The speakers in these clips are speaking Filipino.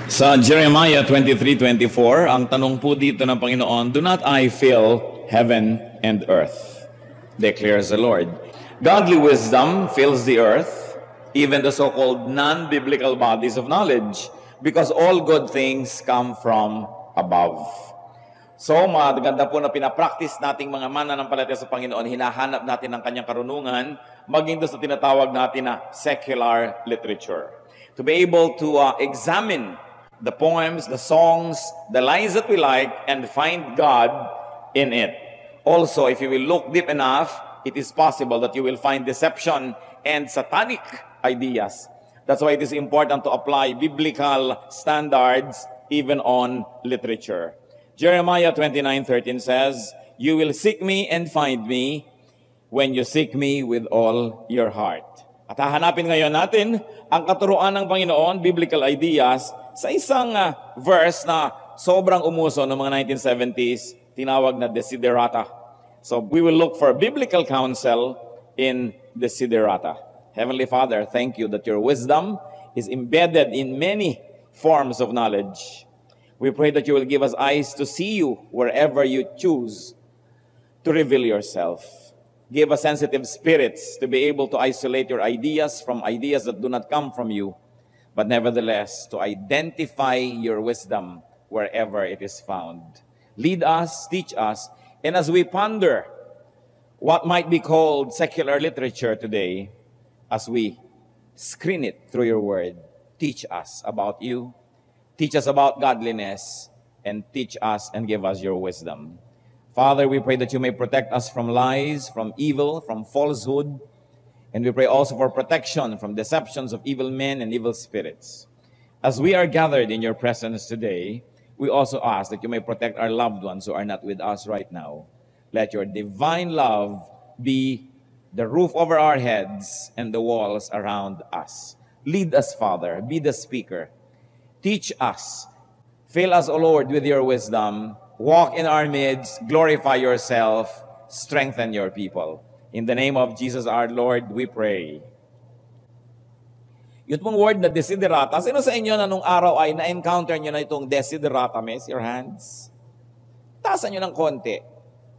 Sa Jeremiah 23:24, ang tanong po dito ng Panginoon, "Do not I fill heaven and earth?" declares the Lord. Godly wisdom fills the earth, even the so-called non-biblical bodies of knowledge, because all good things come from above. So, maganda po na pinapractice nating mga mananampalataya sa Panginoon, hinahanap natin ang kanyang karunungan, maging doon sa tinatawag natin na secular literature. To be able to examine the poems, the songs, the lines that we like, and find God in it. Also, if you will look deep enough, it is possible that you will find deception and satanic ideas. That's why it is important to apply biblical standards even on literature. Jeremiah 29:13 says, "You will seek me and find me when you seek me with all your heart." At hahanapin ngayon natin ang katuruan ng Panginoon, biblical ideas, sa isang verse na sobrang umuso ng mga 1970s, tinawag na desiderata. So we will look for biblical counsel in desiderata. Heavenly Father, thank you that your wisdom is embedded in many forms of knowledge. We pray that you will give us eyes to see you wherever you choose to reveal yourself. Give us sensitive spirits to be able to isolate your ideas from ideas that do not come from you, but nevertheless to identify your wisdom wherever it is found. Lead us, teach us, and as we ponder what might be called secular literature today, as we screen it through your word, teach us about you, teach us about godliness, and teach us and give us your wisdom. Father, we pray that you may protect us from lies, from evil, from falsehood, and we pray also for protection from deceptions of evil men and evil spirits. As we are gathered in your presence today, we also ask that you may protect our loved ones who are not with us right now. Let your divine love be the roof over our heads and the walls around us. Lead us, Father. Be the speaker. Teach us. Fill us, O Lord, with your wisdom. Walk in our midst. Glorify yourself. Strengthen your people. In the name of Jesus our Lord, we pray. Yun pong word na desiderata. Sino sa inyo na nung araw ay na-encounter nyo na itong desiderata? Miss your hands. Taasan nyo ng konti.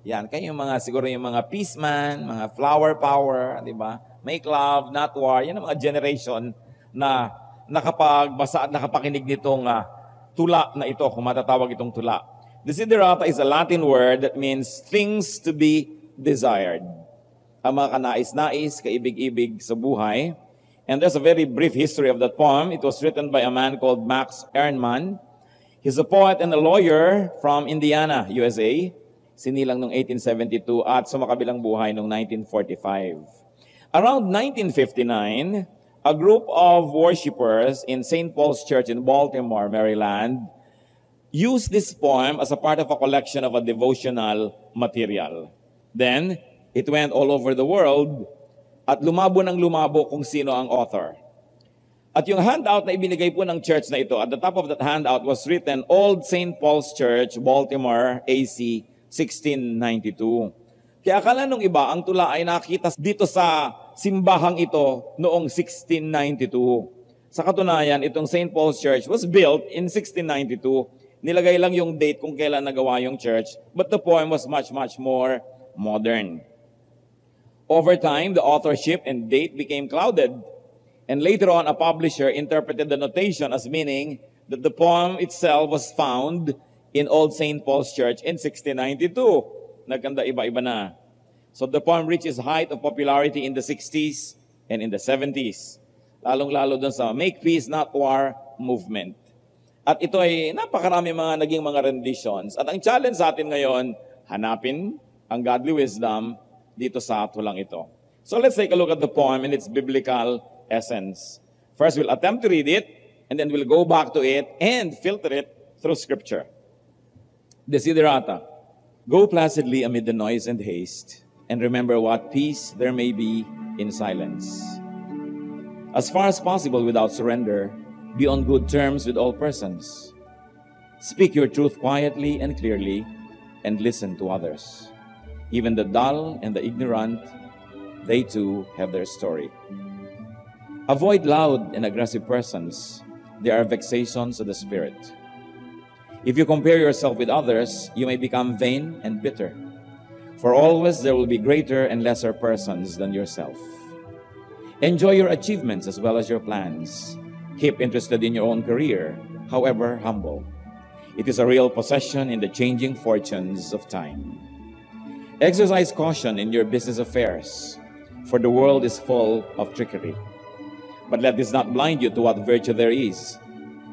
Yan, kayo yung mga, siguro yung mga peace man, mga flower power, di ba? Make love, not war. Yan ang mga generation na nakapagbasa at nakapakinig nitong tula na ito, kung matatawag itong tula. Desiderata is a Latin word that means things to be desired. Ang mga kanais-nais, kaibig-ibig sa buhay. And there's a very brief history of that poem. It was written by a man called Max Ernman. He's a poet and a lawyer from Indiana, USA. Sinilang noong 1872 at sumakabilang buhay noong 1945. Around 1959, a group of worshipers in St. Paul's Church in Baltimore, Maryland, used this poem as a part of a collection of a devotional material. Then, it went all over the world at lumabo ng lumabo kung sino ang author. At yung handout na ibinigay po ng church na ito, at the top of that handout was written, Old St. Paul's Church, Baltimore, AC, 1692. Kaya akala nung iba, ang tula ay nakita dito sa simbahang ito noong 1692. Sa katunayan, itong St. Paul's Church was built in 1692. Nilagay lang yung date kung kailan nagawa yung church, but the poem was much, much more modern. Over time, the authorship and date became clouded, and later on, a publisher interpreted the notation as meaning that the poem itself was found in Old St. Paul's Church in 1692. Nagkanda iba-iba na. So the poem reached its height of popularity in the 60s and in the 70s. Lalong-lalo dun sa Make Peace Not War movement. At ito ay napakarami mga naging mga renditions. At ang challenge sa atin ngayon, hanapin ang godly wisdom dito sa tulang ito. So let's take a look at the poem in its biblical essence. First, we'll attempt to read it, and then we'll go back to it and filter it through Scripture. Desiderata. Go placidly amid the noise and haste, and remember what peace there may be in silence. As far as possible without surrender, be on good terms with all persons. Speak your truth quietly and clearly, and listen to others. Even the dull and the ignorant, they too have their story. Avoid loud and aggressive persons. they are vexations of the spirit. If you compare yourself with others, you may become vain and bitter. For always there will be greater and lesser persons than yourself. Enjoy your achievements as well as your plans. Keep interested in your own career, however humble. It is a real possession in the changing fortunes of time. Exercise caution in your business affairs, for the world is full of trickery. But let this not blind you to what virtue there is.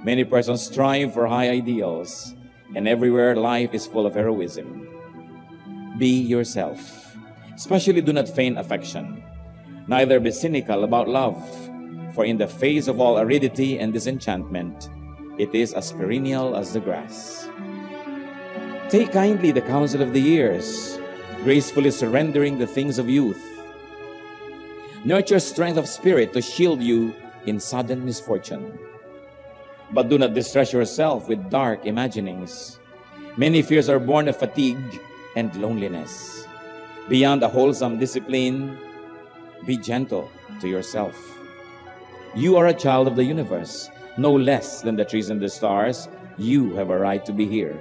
Many persons strive for high ideals, and everywhere life is full of heroism. Be yourself. Especially do not feign affection. Neither be cynical about love, for in the face of all aridity and disenchantment, it is as perennial as the grass. Take kindly the counsel of the years, gracefully surrendering the things of youth. Nurture strength of spirit to shield you in sudden misfortune. But do not distress yourself with dark imaginings. Many fears are born of fatigue and loneliness. Beyond a wholesome discipline, be gentle to yourself. You are a child of the universe, no less than the trees and the stars. You have a right to be here.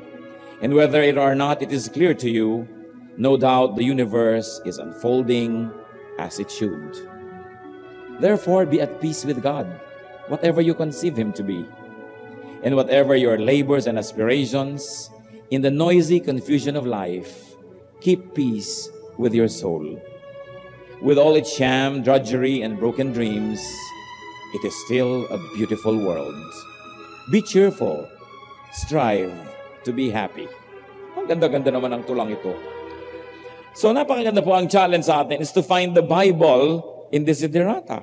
And whether it or not it is clear to you, no doubt the universe is unfolding as it should. Therefore, be at peace with God, whatever you conceive Him to be. And whatever your labors and aspirations, in the noisy confusion of life, keep peace with your soul. With all its sham, drudgery, and broken dreams, it is still a beautiful world. Be cheerful. Strive to be happy. Ang ganda-ganda naman ang tulang ito. So napakaganda po ang challenge sa atin is to find the Bible in desiderata.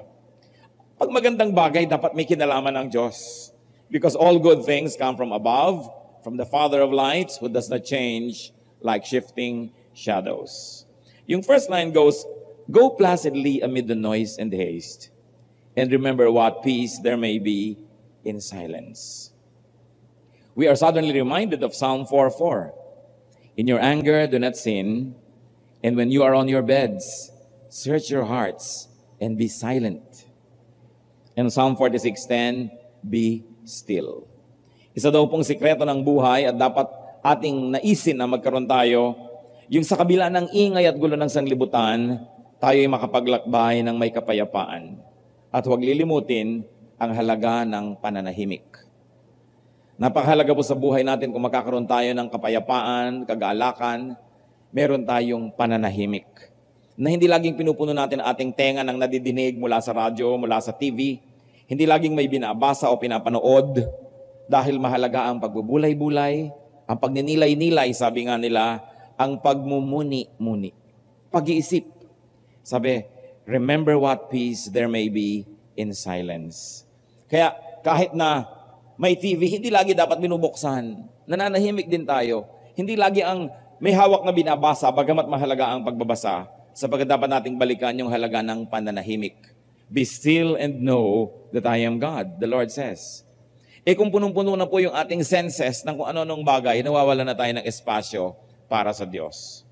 Pag magandang bagay, dapat may kinalaman ng Diyos. Because all good things come from above, from the Father of lights, who does not change like shifting shadows. Yung first line goes, go placidly amid the noise and haste, and remember what peace there may be in silence. We are suddenly reminded of Psalm 4:4. In your anger, do not sin, and when you are on your beds, search your hearts and be silent. And Psalm 46:10, be still. Isa daw pong sikreto ng buhay at dapat ating naisin na magkaroon tayo, yung sa kabila ng ingay at gulo ng sanlibutan, tayo ay makapaglakbay ng may kapayapaan. At huwag lilimutin ang halaga ng pananahimik. Napakahalaga po sa buhay natin kung makakaroon tayo ng kapayapaan, kagalakan, meron tayong pananahimik. Na hindi laging pinupuno natin ang ating tenga ng nadidinig mula sa radyo, mula sa TV. Hindi laging may binabasa o pinapanood. Dahil mahalaga ang pagbubulay-bulay, ang pagninilay-nilay, sabi nga nila, ang pagmumuni-muni. Pag-iisip. Sabi, remember what peace there may be in silence. Kaya kahit na may TV, hindi lagi dapat binubuksan. Nananahimik din tayo. Hindi lagi ang may hawak na binabasa, bagamat mahalaga ang pagbabasa, sapagkat dapat nating balikan yung halaga ng pananahimik. Be still and know that I am God, the Lord says. Kung punong-puno na po yung ating senses ng kung ano-anong bagay, nawawala na tayo ng espasyo para sa Diyos.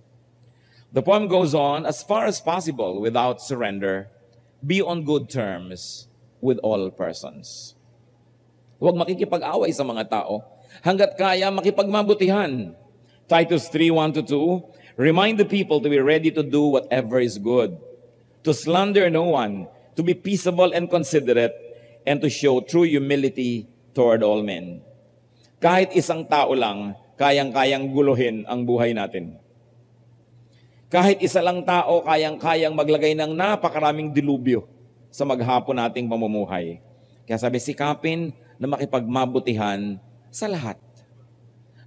The poem goes on, as far as possible, without surrender, be on good terms with all persons. Huwag makikipag-away sa mga tao. Hanggat kaya, makipagmabutihan. Titus 3:1-2, remind the people to be ready to do whatever is good, to slander no one, to be peaceable and considerate, and to show true humility toward all men. Kahit isang tao lang, kayang-kayang guluhin ang buhay natin. Kahit isa lang tao, kayang-kayang maglagay ng napakaraming dilubyo sa maghapon nating pamumuhay. Kaya sabi, sikapin na makipagmabutihan sa lahat.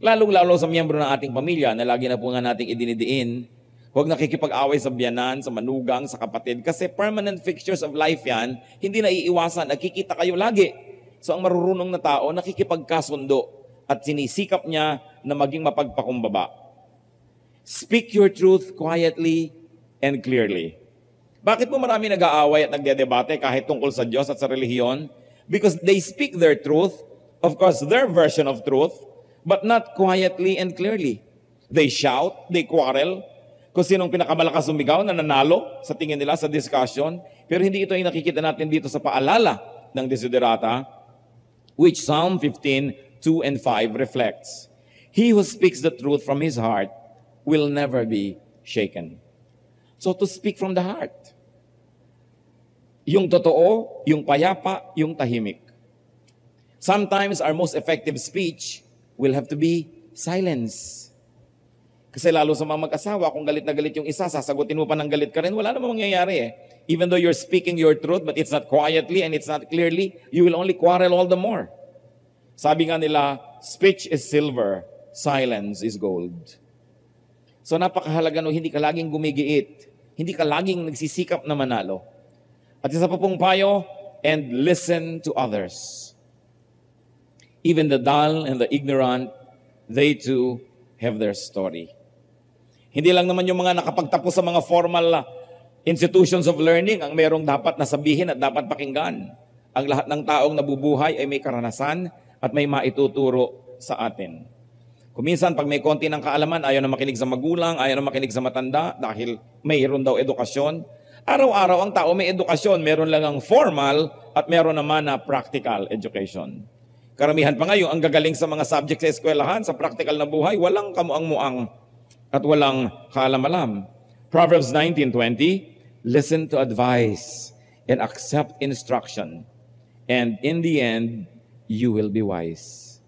Lalong-lalo sa miyembro ng ating pamilya na lagi na po nga nating idinidiin, huwag nakikipag-away sa biyanan, sa manugang, sa kapatid, kasi permanent fixtures of life yan, hindi na iiwasan, nagkikita kayo lagi. So ang marurunong na tao, nakikipagkasundo at sinisikap niya na maging mapagpakumbaba. Speak your truth quietly and clearly. Bakit po marami nag-aaway at nagdedebate kahit tungkol sa Diyos at sa relihiyon? Because they speak their truth, of course their version of truth, but not quietly and clearly. They shout, they quarrel, kung sinong pinakamalakas sumigaw na nanalo sa tingin nila sa discussion, pero hindi ito yung nakikita natin dito sa paalala ng desiderata. which Psalm 15:2 and 5 reflects. He who speaks the truth from his heart will never be shaken. So to speak from the heart. Yung totoo, yung payapa, yung tahimik. Sometimes our most effective speech will have to be silence. Kasi lalo sa mga mag-asawa, kung galit na galit yung isa, sasagutin mo pa ng galit ka rin, wala namang mangyayari eh. Even though you're speaking your truth, but it's not quietly and it's not clearly, you will only quarrel all the more. Sabi nga nila, speech is silver, silence is gold. So napakahalaga no, hindi ka laging gumigiit, hindi ka laging nagsisikap na manalo. At isa pa pong payo, and listen to others. Even the dull and the ignorant, they too have their story. Hindi lang naman yung mga nakapagtapos sa mga formal institutions of learning ang merong dapat nasabihin at dapat pakinggan. Ang lahat ng taong nabubuhay ay may karanasan at may maituturo sa atin. Kuminsan, pag may konti ng kaalaman, ayaw na makinig sa magulang, ayaw na makinig sa matanda dahil mayroon daw edukasyon. Araw-araw ang tao may edukasyon, meron lang ang formal at meron naman na practical education. Karamihan pa ngayon, ang gagaling sa mga subject sa eskwelahan, sa practical na buhay, walang kamuang-muang at walang kaalam-alam. Proverbs 19:20, listen to advice and accept instruction, and in the end, you will be wise.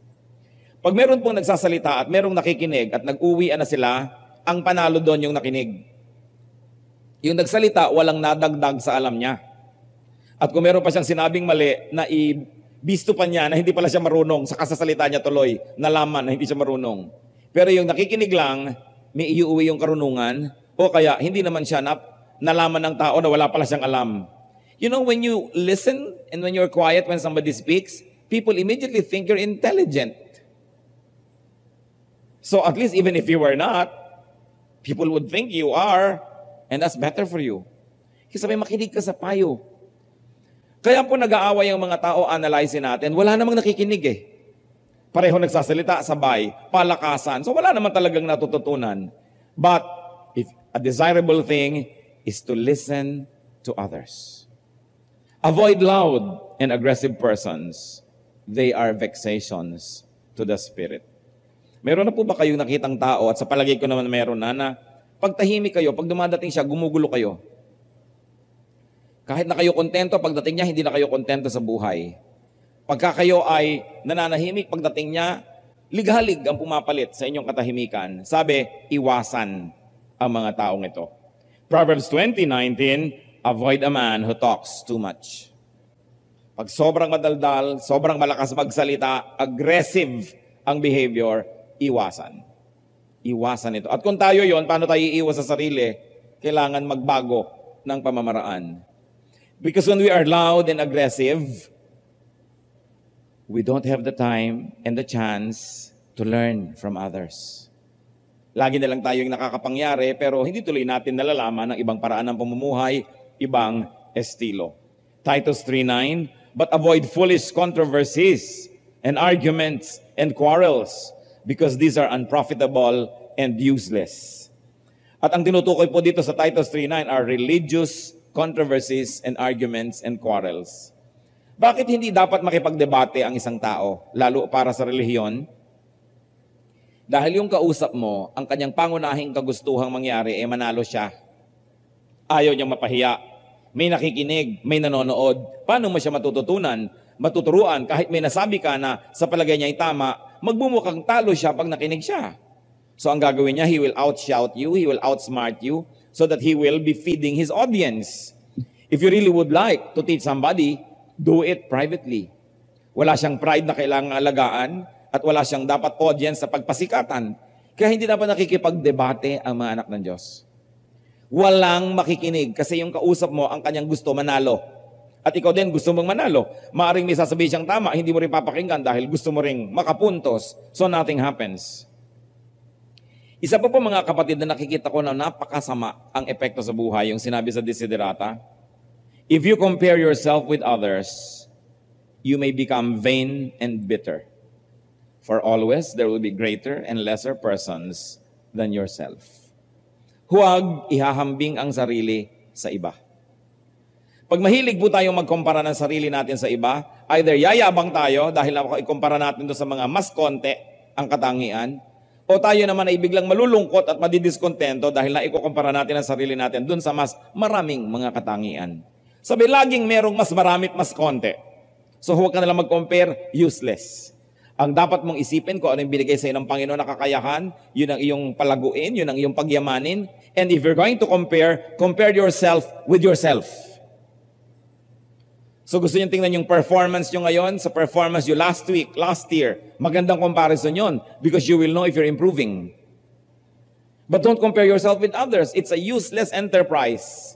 Pag meron pong nagsasalita at merong nakikinig at nag-uwian na sila, ang panalo doon yung nakinig. Yung nagsalita, walang nadagdag sa alam niya. At kung meron pa siyang sinabing mali, na bisto pa niya na hindi pala siya marunong, sa kasasalita niya tuloy, nalaman na hindi siya marunong. Pero yung nakikinig lang, may iuwi yung karunungan, o kaya hindi naman siya nalaman ng tao na wala pala siyang alam. You know, when you listen and when you're quiet when somebody speaks, people immediately think you're intelligent. So at least even if you were not, people would think you are, and that's better for you. Kasi may makinig ka sa payo. Kaya po nag-aaway ang mga tao, analyzein natin, wala namang nakikinig eh. Pareho nagsasalita, sabay, palakasan. So wala naman talagang natututunan. But if a desirable thing is to listen to others. Avoid loud and aggressive persons. They are vexations to the spirit. Meron na po ba kayong nakitang tao, at sa palagay ko naman meron na pag tahimik kayo, pag dumadating siya, gumugulo kayo. Kahit na kayo kontento, pagdating niya, hindi na kayo kontento sa buhay. Pagka kayo ay nananahimik, pagdating niya, lighalig ang pumapalit sa inyong katahimikan. Sabi, iwasan ang mga taong ito. Proverbs 20:19, avoid a man who talks too much. Pag sobrang madaldal, sobrang malakas magsalita, aggressive ang behavior, iwasan. Iwasan ito. At kung tayo yon, paano tayo iiwas sa sarili? Kailangan magbago ng pamamaraan. Because when we are loud and aggressive, we don't have the time and the chance to learn from others. Lagi na lang tayong nakakapangyari, pero hindi tuloy natin nalalaman ng ibang paraan ng pamumuhay, ibang estilo. Titus 3:9, but avoid foolish controversies and arguments and quarrels, because these are unprofitable and useless. At ang tinutukoy po dito sa Titus 3:9 are religious controversies and arguments and quarrels. Bakit hindi dapat makipagdebate ang isang tao, lalo para sa relihiyon? Dahil yung kausap mo, ang kanyang pangunahing kagustuhang mangyari, manalo siya. Ayaw niyang mapahiya. May nakikinig, may nanonood. Paano mo siya matututunan, matuturuan, kahit may nasabi ka na sa palagay niya ay tama, magbumukhang talo siya pag nakinig siya. So ang gagawin niya, he will outshout you, he will outsmart you, so that he will be feeding his audience. If you really would like to teach somebody, do it privately. Wala siyang pride na kailangang alagaan, at wala siyang dapat audience sa pagpasikatan. Kaya hindi dapat nakikipagdebate ang mga anak ng Diyos. Walang makikinig kasi yung kausap mo ang kanyang gusto manalo. At ikaw din gusto mong manalo. Maaring may sasabihin siyang tama, hindi mo rin papakinggan dahil gusto mo ring makapuntos. So nothing happens. Isa pa po mga kapatid na nakikita ko na napakasama ang epekto sa buhay, yung sinabi sa Desiderata. If you compare yourself with others, you may become vain and bitter. For always there will be greater and lesser persons than yourself. Huwag ihahambing ang sarili sa iba. Pag mahilig po tayong magkumpara ng sarili natin sa iba, Either yayabang tayo dahil ikumpara natin doon sa mga mas konti ang katangian, o tayo naman ay biglang malulungkot at madidiscontento dahil na ikukumpara natin ang sarili natin doon sa mas maraming mga katangian. Sabi, laging merong mas marami at mas konti. So huwag ka nalang mag-compare, useless. Ang dapat mong isipin kung ano yung binigay sa iyo ng Panginoon na kakayahan, yun ang iyong palaguin, yun ang iyong pagyamanin. And if you're going to compare yourself with yourself. So gusto niyo tingnan yung performance nyo ngayon sa performance nyo last week, last year. Magandang comparison yon because you will know if you're improving. But don't compare yourself with others. It's a useless enterprise.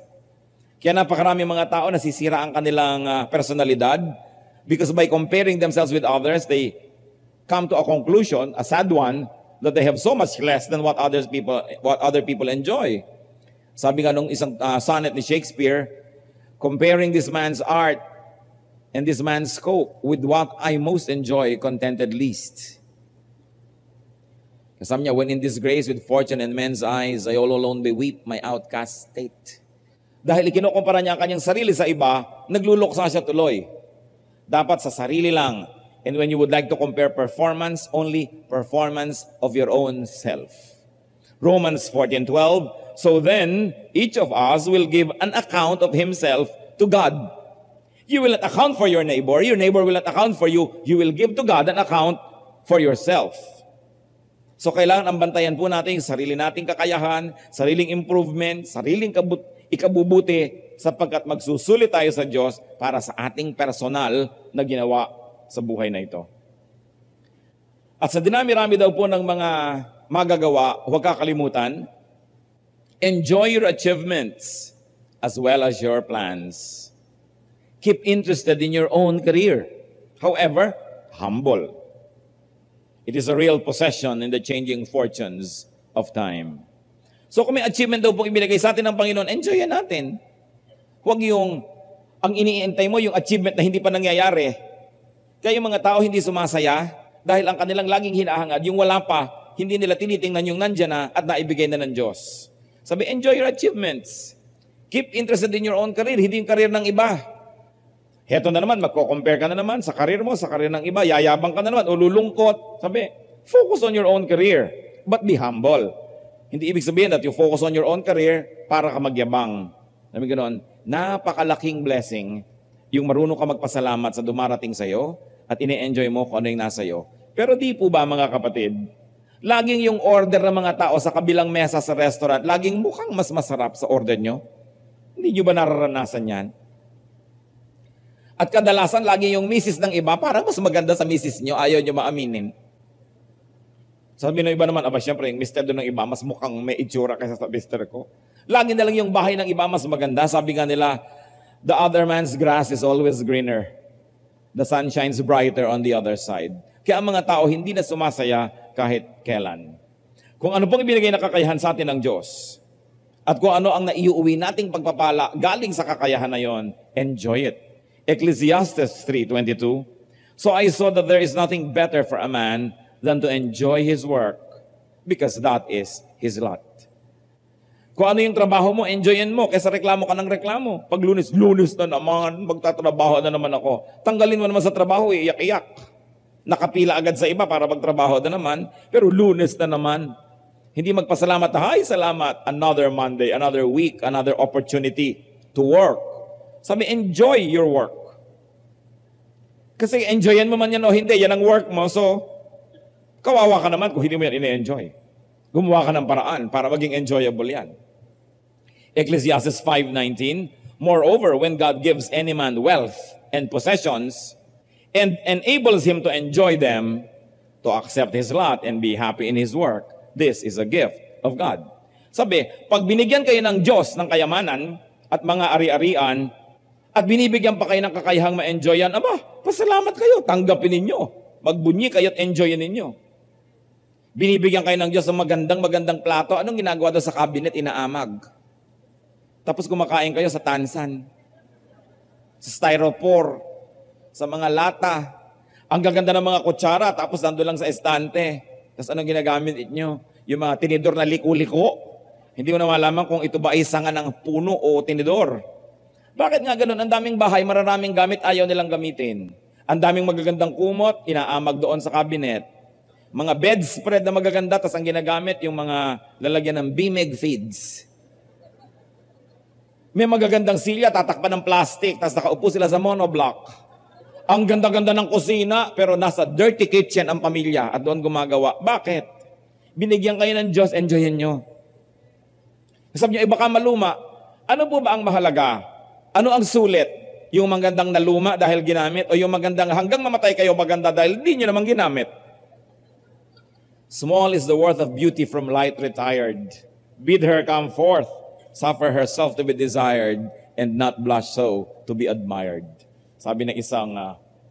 Kaya napakarami mga tao nasisira ang kanilang personalidad because by comparing themselves with others, they come to a conclusion, a sad one, that they have so much less than what other people enjoy. Sabi nga nung isang sonnet ni Shakespeare, comparing this man's art and this man's scope with what I most enjoy, contented least. Sabi niya, when in disgrace with fortune and men's eyes, I all alone beweep my outcast state. Dahil ikinukumpara niya ang kanyang sarili sa iba, nagluluksa siya tuloy. Dapat sa sarili lang. And when you would like to compare performance, only performance of your own self. Romans 14:12, so then each of us will give an account of himself to God. You will not account for your neighbor will not account for you. You will give to God an account for yourself. So kailangan ang bantayan po natin yung sarili nating kakayahan, sariling improvement, sariling ikabubuti, sapagkat magsusulit tayo sa Diyos para sa ating personal na ginawa sa buhay na ito. At sa dinami-rami daw po ng mga magagawa, huwag kakalimutan, enjoy your achievements as well as your plans. Keep interested in your own career. However, humble. It is a real possession in the changing fortunes of time. So kung may achievement daw pong ibinigay sa atin ng Panginoon, enjoyin natin. Huwag yung, ang iniintay mo, yung achievement na hindi pa nangyayari. Kaya yung mga tao hindi sumasaya dahil ang kanilang laging hinahangad, yung wala pa, hindi nila tinitingnan yung nandyan na at naibigay na ng Diyos. Sabi, enjoy your achievements. Keep interested in your own career, hindi yung career ng iba. Heto na naman, magko-compare ka na naman sa career mo, sa career ng iba, yayabang ka na naman, ululungkot. Sabi, focus on your own career, but be humble. Hindi ibig sabihin that you focus on your own career para ka magyabang. Sabi ganoon, napakalaking blessing yung marunong ka magpasalamat sa dumarating sa'yo at ine-enjoy mo kung ano yung nasa iyo. Pero di po ba mga kapatid, laging yung order ng mga tao sa kabilang mesa sa restaurant, laging mukhang mas masarap sa order nyo? Hindi nyo ba nararanasan yan? At kadalasan, lagi yung misis ng iba, parang mas maganda sa misis nyo, ayaw nyo maaminin. Sabi ng iba naman, syempre, yung mister doon ng iba, mas mukhang may itsura kaysa sa mister ko. Lagi na lang yung bahay ng iba, mas maganda. Sabi nga nila, the other man's grass is always greener. The sun shines brighter on the other side. Kaya ang mga tao hindi na sumasaya kahit kailan. Kung ano pong ibinigay na kakayahan sa atin ng Diyos, at kung ano ang naiuwi nating pagpapala galing sa kakayahan na yon, enjoy it. Ecclesiastes 3:22, so I saw that there is nothing better for a man than to enjoy his work, because that is his lot. Kung ano yung trabaho mo, enjoyin mo, kaysa reklamo ka ng reklamo. Pag lunes na naman, magtatrabaho na naman ako. Tanggalin mo naman sa trabaho, iyak-iyak. Nakapila agad sa iba para magtrabaho na naman, pero lunes na naman. Hindi magpasalamat, hay, salamat, another Monday, another week, another opportunity to work. Sabi, enjoy your work. Kasi enjoyan mo man yan o hindi, yan ang work mo. So, kawawa ka naman kung hindi mo yan ine-enjoy. Gumawa ka ng paraan para maging enjoyable yan. Ecclesiastes 5:19, moreover, when God gives any man wealth and possessions and enables him to enjoy them, to accept his lot and be happy in his work, this is a gift of God. Sabi, pag binigyan kayo ng Diyos ng kayamanan at mga ari-arian, at binibigyan pa kayo ng kakayahang ma-enjoyan, pasalamat kayo, tanggapin ninyo. Magbunyi kayo at enjoyin ninyo. Binibigyan kayo ng Diyos ng magandang plato. Anong ginagawa doon sa cabinet? Inaamag. Tapos kumakain kayo sa tansan, sa styrofoam, sa mga lata. Ang gaganda ng mga kutsara, tapos nandun lang sa estante. Tapos anong ginagamit nyo? Yung mga tinidor na liko-liko. Hindi mo na malaman kung ito ba ay sanga ng puno o tinidor. Bakit nga ganun? Ang daming bahay, mararaming gamit, ayaw nilang gamitin. Ang daming magagandang kumot, inaamag doon sa cabinet. Mga bedspread na magaganda, tas ang ginagamit yung mga lalagyan ng Bimeg feeds. May magagandang silya, tatakpan ng plastic, tas nakaupo sila sa monoblock. Ang ganda-ganda ng kusina, pero nasa dirty kitchen ang pamilya at doon gumagawa. Bakit? Binigyan kayo ng Diyos, enjoyin nyo. Sabi niyo, baka maluma. Ano po ba ang mahalaga? Ano ang sulit? Yung magandang naluma dahil ginamit o yung magandang hanggang mamatay kayo maganda dahil di nyo naman ginamit? Small is the worth of beauty from light retired. Bid her come forth, suffer herself to be desired, and not blush so to be admired. Sabi ng isang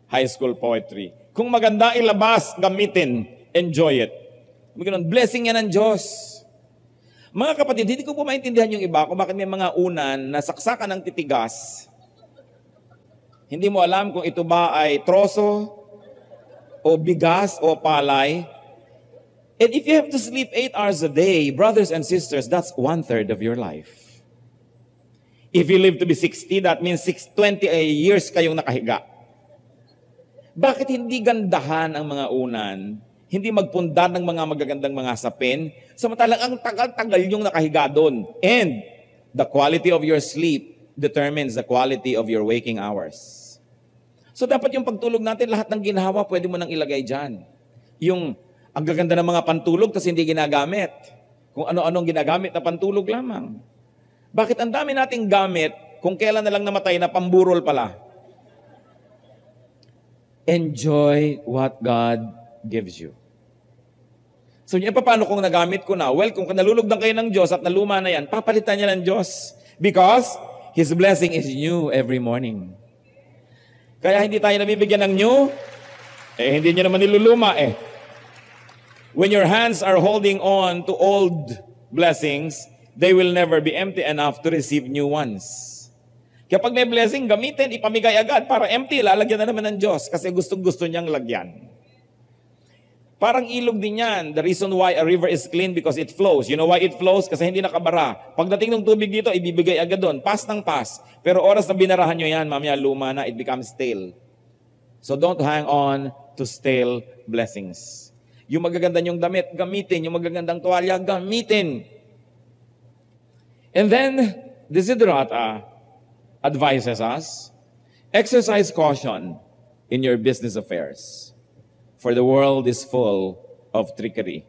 high school poetry. Kung maganda ilabas, gamitin, enjoy it. Blessing yan ng Diyos. Mga kapatid, hindi ko po maintindihan yung iba kung bakit may mga unan na saksakan ng titigas. Hindi mo alam kung ito ba ay troso, o bigas, o palay. And if you have to sleep 8 hours a day, brothers and sisters, that's 1/3 of your life. If you live to be 60, that means 20 years kayong nakahiga. Bakit hindi gandahan ang mga unan? Hindi magpundar ng mga magagandang mga sapin, samantalang ang tagal-tagal yung nakahiga doon. And the quality of your sleep determines the quality of your waking hours. So dapat yung pagtulog natin, lahat ng ginhawa, pwede mo nang ilagay dyan. Yung ang gaganda ng mga pantulog kasi hindi ginagamit. Kung ano-anong ginagamit na pantulog lamang. Bakit ang dami nating gamit kung kailan na lang namatay na pamburol pala? Enjoy what God gives you. So, paano kung nagamit ko na? Well, kung nalulugdan kayo ng Diyos at naluma na yan, papalitan niya ng Diyos. Because His blessing is new every morning. Kaya hindi tayo nabibigyan ng new, hindi niya naman niluluma When your hands are holding on to old blessings, they will never be empty enough to receive new ones. Kapag may blessing, gamitin, ipamigay agad. Para empty, lalagyan na naman ng Diyos kasi gustong-gusto niyang lagyan. Parang ilog din yan. The reason why a river is clean because it flows. You know why it flows? Kasi hindi nakabara. Pagdating ng tubig dito, ibibigay agad doon. Pass ng pass. Pero oras na binarahan nyo yan, mamaya luma na, it becomes stale. So don't hang on to stale blessings. Yung magaganda nyong damit, gamitin. Yung magagandang tuwalya, gamitin. And then, Desiderata advises us, exercise caution in your business affairs. For the world is full of trickery.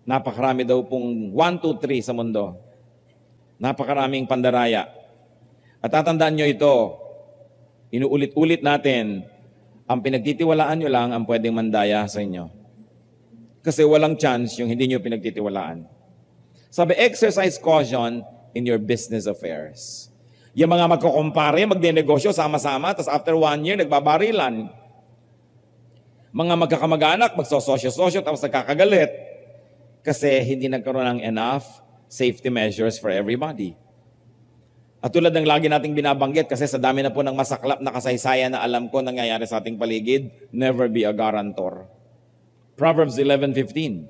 Napakarami daw pong 1, 2, 3 sa mundo. Napakaraming pandaraya. At tatandaan nyo ito, inuulit-ulit natin, ang pinagtitiwalaan nyo lang ang pwedeng mandaya sa inyo. Kasi walang chance yung hindi nyo pinagtitiwalaan. Sabi, exercise caution in your business affairs. Yung mga magkukumpare, magdenegosyo, sama-sama, tapos after 1 year, nagbabarilan. Mga magkakamag-anak, magsososyo-sosyo, tapos nagkakagalit. Kasi hindi nagkaroon ng enough safety measures for everybody. At tulad ng lagi nating binabanggit, kasi sa dami na po ng masaklap na kasaysayan na alam ko nangyayari sa ating paligid, never be a guarantor. Proverbs 11:15.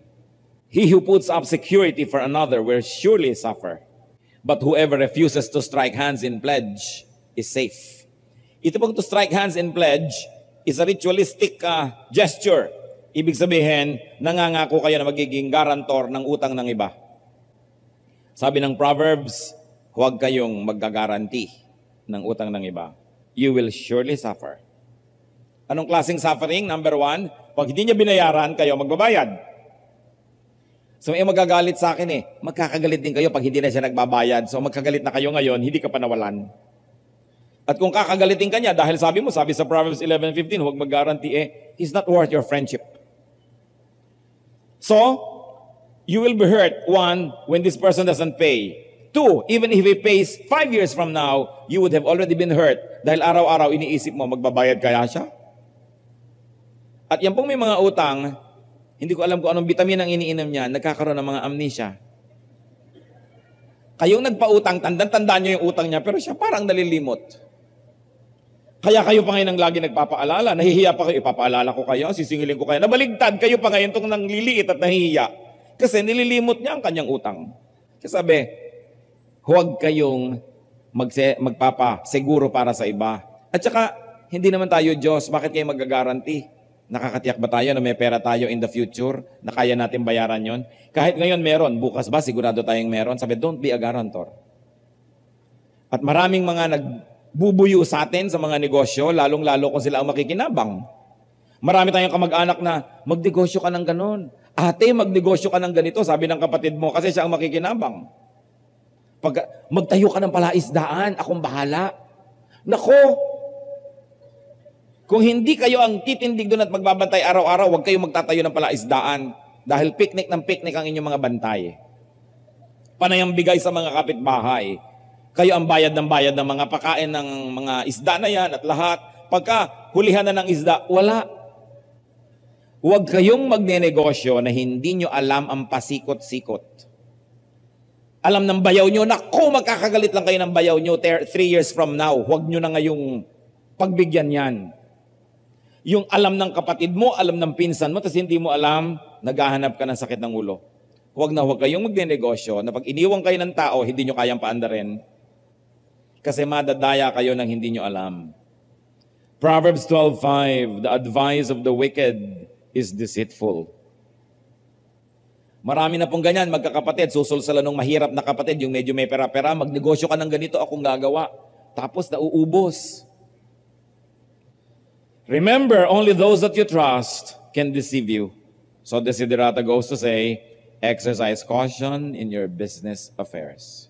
He who puts up security for another will surely suffer. But whoever refuses to strike hands in pledge is safe. Ito pong to strike hands in pledge is a ritualistic gesture. Ibig sabihin, nangangako kayo na magiging garantor ng utang ng iba. Sabi ng Proverbs, huwag kayong magga-guarantee ng utang ng iba. You will surely suffer. Anong klaseng suffering? Number 1, pag hindi niya binayaran, kayo magbabayad. So may magagalit sa akin magkakagalit din kayo pag hindi na siya nagbabayad. So magkagalit na kayo ngayon, hindi ka pa nawalan. At kung kakagalitin ka niya, dahil sabi sa Proverbs 11:15, huwag mag-guarantee, he's not worth your friendship. So, you will be hurt, 1, when this person doesn't pay. 2, even if he pays 5 years from now, you would have already been hurt dahil araw-araw iniisip mo, magbabayad kaya siya? At yan pong may mga utang, hindi ko alam kung anong vitamin ang iniinom niya, nagkakaroon ng mga amnesia. Kayong nagpautang, tandaan nyo yung utang niya, pero siya parang nalilimot. Kaya kayo pa ngayon ang lagi nagpapaalala. Nahihiya pa kayo, ipapaalala ko kayo, sisingilin ko kayo. Nabaligtad kayo pa ngayon itong nangliliit at nahihiya. Kasi nililimot niya ang kanyang utang. Kasi sabi, huwag kayong magpapaseguro para sa iba. At saka, Hindi naman tayo Diyos. Bakit kayo mag-guarantee? Nakakatiyak ba tayo na may pera tayo in the future na kaya natin bayaran yon? Kahit ngayon meron, bukas ba sigurado tayong meron? Sabi, don't be a guarantor. At maraming mga nagbubuyo sa atin sa mga negosyo, lalong-lalo kung sila ang makikinabang. Marami tayong kamag-anak na magnegosyo ka ng ganon. Ate, magnegosyo ka ng ganito, sabi ng kapatid mo, kasi siya ang makikinabang. Pag magtayo ka ng palaisdaan, akong bahala. Nako, kung hindi kayo ang titindig doon at magbabantay araw-araw, huwag kayong magtatayo ng palaisdaan dahil picnic ng picnic ang inyong mga bantay. Panay ang bigay sa mga kapitbahay. Kayo ang bayad ng mga pakain ng mga isda na yan at lahat. Pagka hulihan na ng isda, wala. Huwag kayong magnenegosyo na hindi nyo alam ang pasikot-sikot. Alam ng bayaw nyo, naku, magkakagalit lang kayo ng bayaw nyo 3 years from now. Huwag nyo na ngayong pagbigyan yan. Yung alam ng kapatid mo, alam ng pinsan mo, tapos hindi mo alam, naghahanap ka ng sakit ng ulo. Huwag kayong magnenegosyo na pag iniwang kayo ng tao, hindi nyo kayang paandarin. Kasi madadaya kayo ng hindi nyo alam. Proverbs 12:5, the advice of the wicked is deceitful. Marami na pong ganyan, magkakapatid, susulsala ng mahirap na kapatid, yung medyo may pera-pera, magnegosyo ka ng ganito, akong gagawa. Tapos nauubos. Remember, only those that you trust can deceive you. So Desiderata goes to say, exercise caution in your business affairs.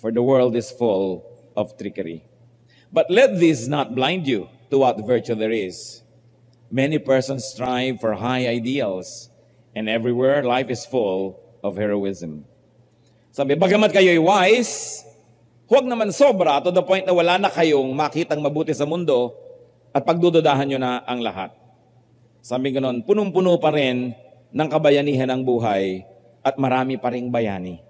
For the world is full of trickery. But let this not blind you to what virtue there is. Many persons strive for high ideals, and everywhere life is full of heroism. Sabi, bagamat kayo'y wise, huwag naman sobra to the point na wala na kayong makitang mabuti sa mundo at pagdududahan nyo na ang lahat. Sabi ganon, punong-puno pa rin ng kabayanihan ang buhay at marami pa ring bayani.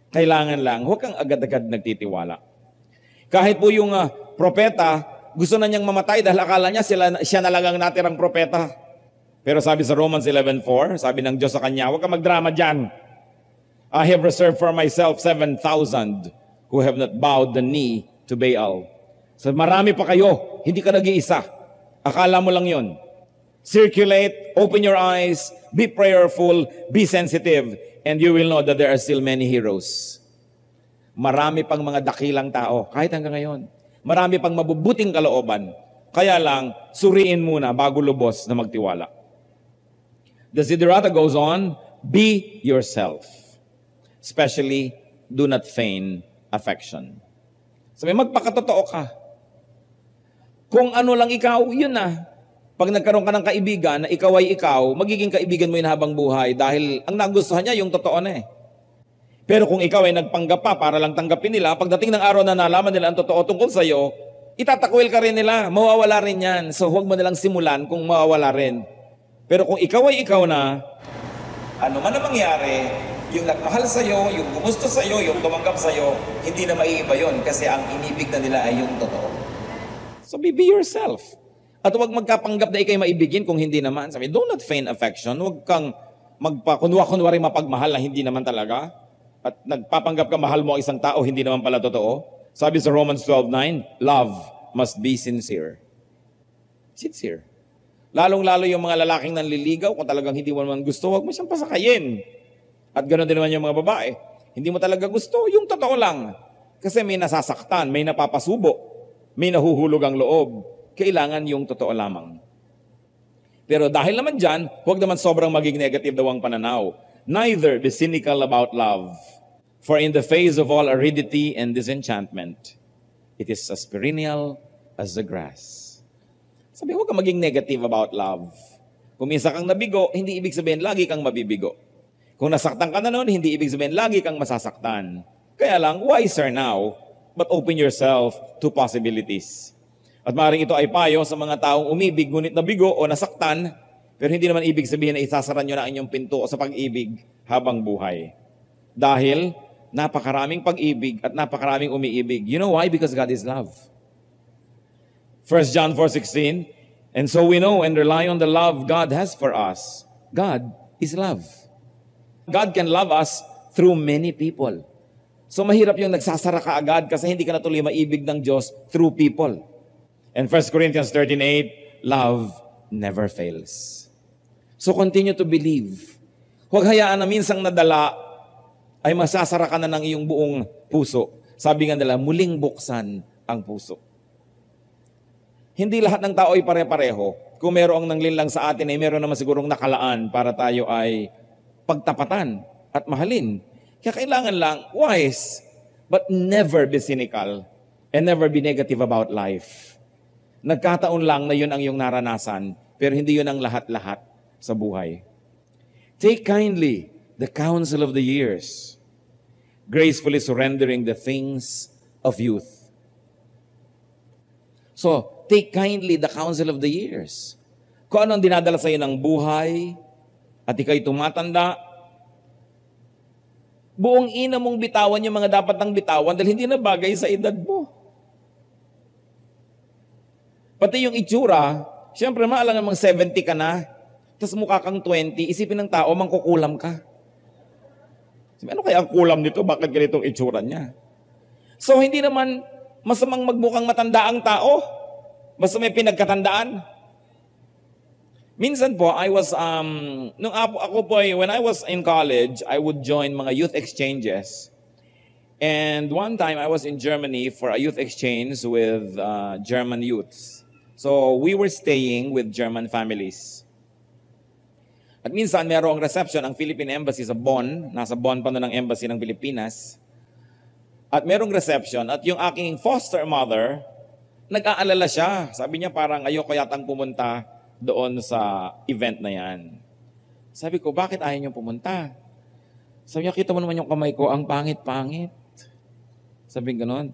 Kailangan lang, huwag kang agad-agad nagtitiwala. Kahit po yung propeta, gusto na niyang mamatay dahil akala niya siya na lang ang natirang propeta. Pero sabi sa Romans 11:4, sabi ng Diyos sa kanya, huwag kang magdrama dyan. I have reserved for myself 7,000 who have not bowed the knee to Baal. So marami pa kayo, hindi ka nag-iisa. Akala mo lang yon. Circulate, open your eyes, be prayerful, be sensitive, and you will know that there are still many heroes. Marami pang mga dakilang tao, kahit hanggang ngayon. Marami pang mabubuting kalooban. Kaya lang, suriin muna bago lubos na magtiwala. Desiderata goes on, be yourself. Especially, do not feign affection. Sabi, magpakatotoo ka. Kung ano lang ikaw, yun na. Pag nagkaroon ka ng kaibigan na ikaw ay ikaw, magiging kaibigan mo yun habang buhay dahil ang nagustuhan niya yung totoo na eh. Pero kung ikaw ay nagpanggap pa para lang tanggapin nila, pagdating ng araw na nalaman nila ang totoo tungkol sa'yo, itatakwil ka rin nila, mawawala rin yan. So huwag mo nilang simulan kung mawawala rin. Pero kung ikaw ay ikaw na, ano man ang mangyari, yung nagmahal sa'yo, yung gumusto sa'yo, yung tumanggap sa'yo, hindi na maiiba yun kasi ang inibig na nila ay yung totoo. So be yourself. At huwag magkapanggap na ikay maibigin kung hindi naman. Sabi, do not feign affection. Huwag kang magpakunwa-kunwari mapagmahal na hindi naman talaga. At nagpapanggap ka mahal mo ang isang tao, hindi naman pala totoo. Sabi sa Romans 12:9, love must be sincere. Sincere. Lalong-lalo yung mga lalaking nanliligaw, kung talagang hindi mo naman gusto, huwag mo siyang pasakayin. At ganoon din naman yung mga babae. Hindi mo talaga gusto, yung totoo lang. Kasi may nasasaktan, may napapasubo, may nahuhulog ang loob. Kailangan yung totoo lamang. Pero dahil naman dyan, huwag naman sobrang maging negative daw ang pananaw. Neither be cynical about love. For in the face of all aridity and disenchantment, it is as perennial as the grass. Sabi, huwag kang maging negative about love. Kung minsan kang nabigo, hindi ibig sabihin lagi kang mabibigo. Kung nasaktan ka na noon, hindi ibig sabihin lagi kang masasaktan. Kaya lang, wiser now, but open yourself to possibilities. At maaaring ito ay payo sa mga taong umibig, ngunit nabigo o nasaktan, pero hindi naman ibig sabihin na isasara nyo na inyong pinto sa pag-ibig habang buhay. Dahil napakaraming pag-ibig at napakaraming umiibig. You know why? Because God is love. 1 John 4:16, and so we know and rely on the love God has for us. God is love. God can love us through many people. So mahirap yung nagsasara ka agad kasi hindi ka na tuloy maibig ng Diyos through people. And 1 Corinthians 13:8, love never fails. So continue to believe. Huwag hayaan na minsang nadala ay masasara ka na ng iyong buong puso. Sabi nga nila, muling buksan ang puso. Hindi lahat ng tao ay pare-pareho. Kung merong nanglinlang sa atin ay meron naman sigurong nakalaan para tayo ay pagtapatan at mahalin. Kaya kailangan lang wise, but never be cynical and never be negative about life. Nagkataon lang na yun ang iyong naranasan, pero hindi yun ang lahat-lahat sa buhay. Take kindly the counsel of the years, gracefully surrendering the things of youth. So, take kindly the counsel of the years. Kung anong dinadala sa iyo ng buhay, at ikaw'y tumatanda, buong ina mong bitawan yung mga dapat nang bitawan dahil hindi na bagay sa edad mo. Pati yung itsura, siyempre maalangan mang 70 ka na, tapos mukha kang 20, isipin ng tao, mangkukulam ka. Sabi, ano kaya ang kulam nito? Bakit ganitong itsura niya? So, hindi naman masamang magmukhang matanda ang tao. Basta may pinagkatandaan. Minsan po, when I was in college, I would join mga youth exchanges. And one time, I was in Germany for a youth exchange with German youths. So, we were staying with German families. At minsan, merong reception ang Philippine Embassy sa Bonn. Nasa Bonn pa na ng Embassy ng Pilipinas. At merong reception. At yung aking foster mother, nag-aalala siya. Sabi niya parang ayoko yatang pumunta doon sa event na yan. Sabi ko, bakit ayaw niyo pumunta? Sabi niya, kita mo naman yung kamay ko, ang pangit-pangit. Sabi gano'n,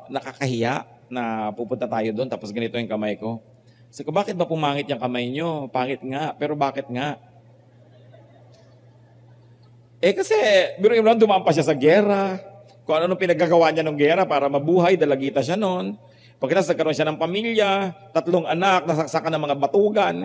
nakakahiya na pupunta tayo doon tapos ganito yung kamay ko. Sabi ko, bakit ba pumangit yung kamay niyo? Pangit nga, pero bakit nga? Kasi, biruin mo lang, dumaan pa siya sa gera. Kung ano pinagagawa niya ng gera para mabuhay, dalagita siya noon. Pagkatapos nagkaroon siya ng pamilya, 3 anak, nasaksakan ng mga batugan.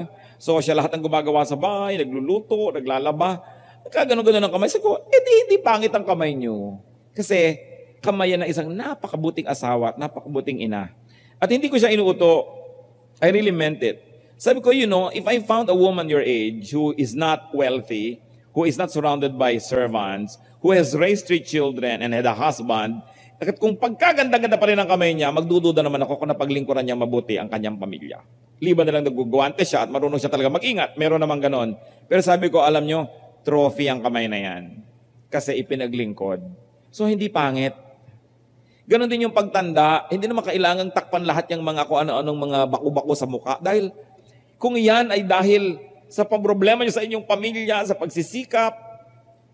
So siya lahat ang gumagawa sa bahay, nagluluto, naglalaba. Nagkaganon-ganon ang kamay. Sabi ko, hindi pangit ang kamay niyo. Kasi kamay yan ng isang napakabuting asawa at napakabuting ina. At hindi ko siya inuuto. I really meant it. Sabi ko, if I found a woman your age who is not wealthy, who is not surrounded by servants, who has raised 3 children and had a husband, at kung pagkaganda-ganda pa rin ang kamay niya, magdududa naman ako kung napaglingkuran niya mabuti ang kanyang pamilya. Liban na lang nagugwante siya at marunong siya talaga mag-ingat. Meron naman ganon. Pero sabi ko, alam nyo, trophy ang kamay na yan. Kasi ipinaglingkod. So, hindi pangit. Ganon din yung pagtanda. Hindi naman kailangang takpan lahat yung mga kung ano-anong mga baku-bako sa mukha. Dahil kung yan ay dahil sa problema nyo sa inyong pamilya, sa pagsisikap,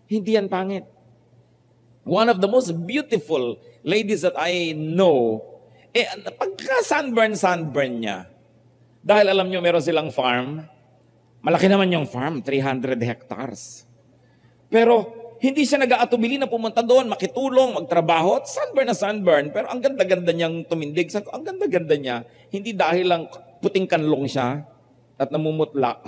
hindi yan pangit. One of the most beautiful ladies that I know, pagka-sunburn niya. Dahil alam nyo, meron silang farm. Malaki naman yung farm, 300 hectares. Pero hindi siya nag-aatubili na pumunta doon, makitulong, magtrabaho, at sunburn na sunburn. Pero ang ganda-ganda niyang tumindig. Sabi ko, ang ganda-ganda niya. Hindi dahil lang puting kanlong siya at namumutla.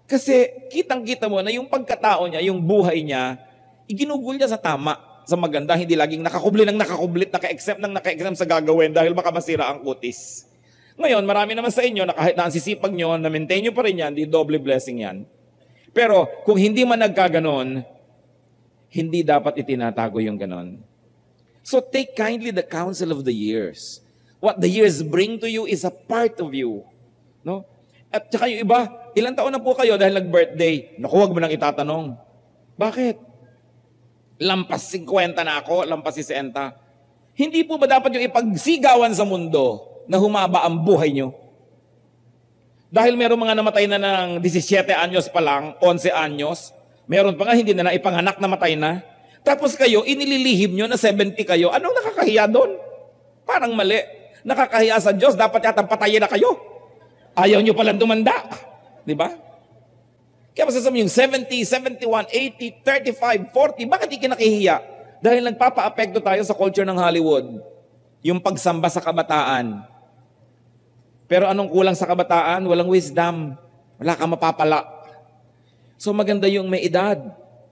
Kasi kitang-kita mo na yung pagkatao niya, yung buhay niya, iginugol niya sa tama, sa maganda, hindi laging nakakublit, naka-exempt sa gagawin dahil baka masira ang kutis. Ngayon, marami naman sa inyo na kahit na ang sisipag nyo, na maintain nyo pa rin yan, di doble blessing yan. Pero kung hindi man nagkaganon, hindi dapat itinatago yung ganon. So take kindly the counsel of the years. What the years bring to you is a part of you. No? At saka yung iba, ilang taon na po kayo dahil nag-birthday? Naku, huwag mo nang itatanong. Bakit? Lampas 50 na ako, lampas 60. Hindi po ba dapat yung ipagsigawan sa mundo na humaba ang buhay nyo? Dahil meron mga namatay na ng 17 anyos pa lang, 11 anyos, meron pa nga hindi na naipanganak na matay na. Tapos kayo, inililihim nyo na 70 kayo. Anong nakakahiya doon? Parang mali. Nakakahiya sa Diyos, dapat yata patayin na kayo. Ayaw nyo palang tumanda. Di ba? Kaya masasabi yung 70, 71, 80, 35, 40, bakit di kinakahiya? Dahil nagpapa-apekto tayo sa culture ng Hollywood. Yung pagsamba sa kabataan. Pero anong kulang sa kabataan? Walang wisdom. Wala kang mapapala. So maganda yung may edad.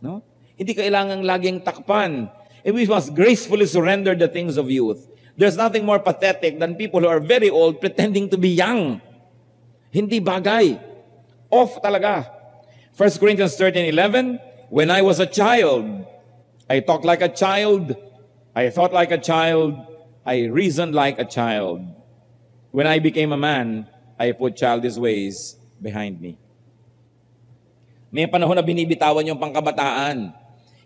No? Hindi kailangang laging takpan. And we must gracefully surrender the things of youth. There's nothing more pathetic than people who are very old pretending to be young. Hindi bagay. Off talaga. 1 Corinthians 13:11, when I was a child, I talked like a child, I thought like a child, I reasoned like a child. When I became a man, I put childish ways behind me. May panahon na binibitawan yung pangkabataan.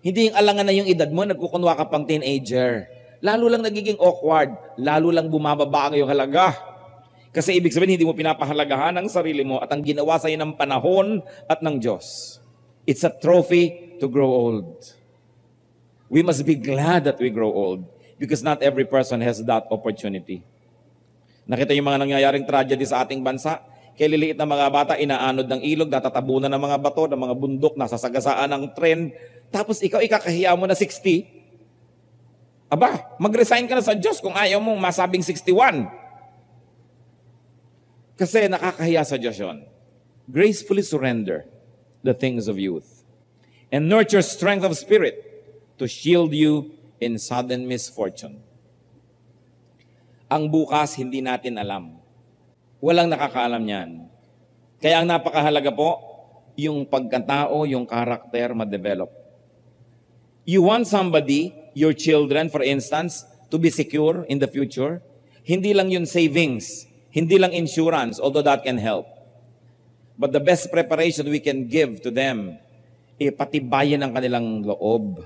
Hindi yung alangan na yung edad mo, nagkukunwa ka pang teenager. Lalo lang nagiging awkward, lalo lang bumababa ang iyong halaga. Kasi ibig sabihin, hindi mo pinapahalagahan ang sarili mo at ang ginawa sa iyo ng panahon at ng Diyos. It's a trophy to grow old. We must be glad that we grow old because not every person has that opportunity. Nakita yung mga nangyayaring tragedy sa ating bansa. Kaya liliit na mga bata, inaanod ng ilog, natatabunan ng mga bato, ng mga bundok, nasasagasaan ng tren. Tapos ikaw, ikakahiya mo na 60. Aba, mag-resign ka na sa Diyos kung ayaw mong masabing 61. Kasi nakakahiya sa Diyos yun. Gracefully surrender the things of youth. And nurture strength of spirit to shield you in sudden misfortune. Ang bukas, hindi natin alam. Walang nakakaalam niyan. Kaya ang napakahalaga po, yung pagkatao, yung karakter ma-develop. You want somebody, your children, for instance, to be secure in the future. Hindi lang yun savings, hindi lang insurance, although that can help. But the best preparation we can give to them, patibayan ang kanilang loob,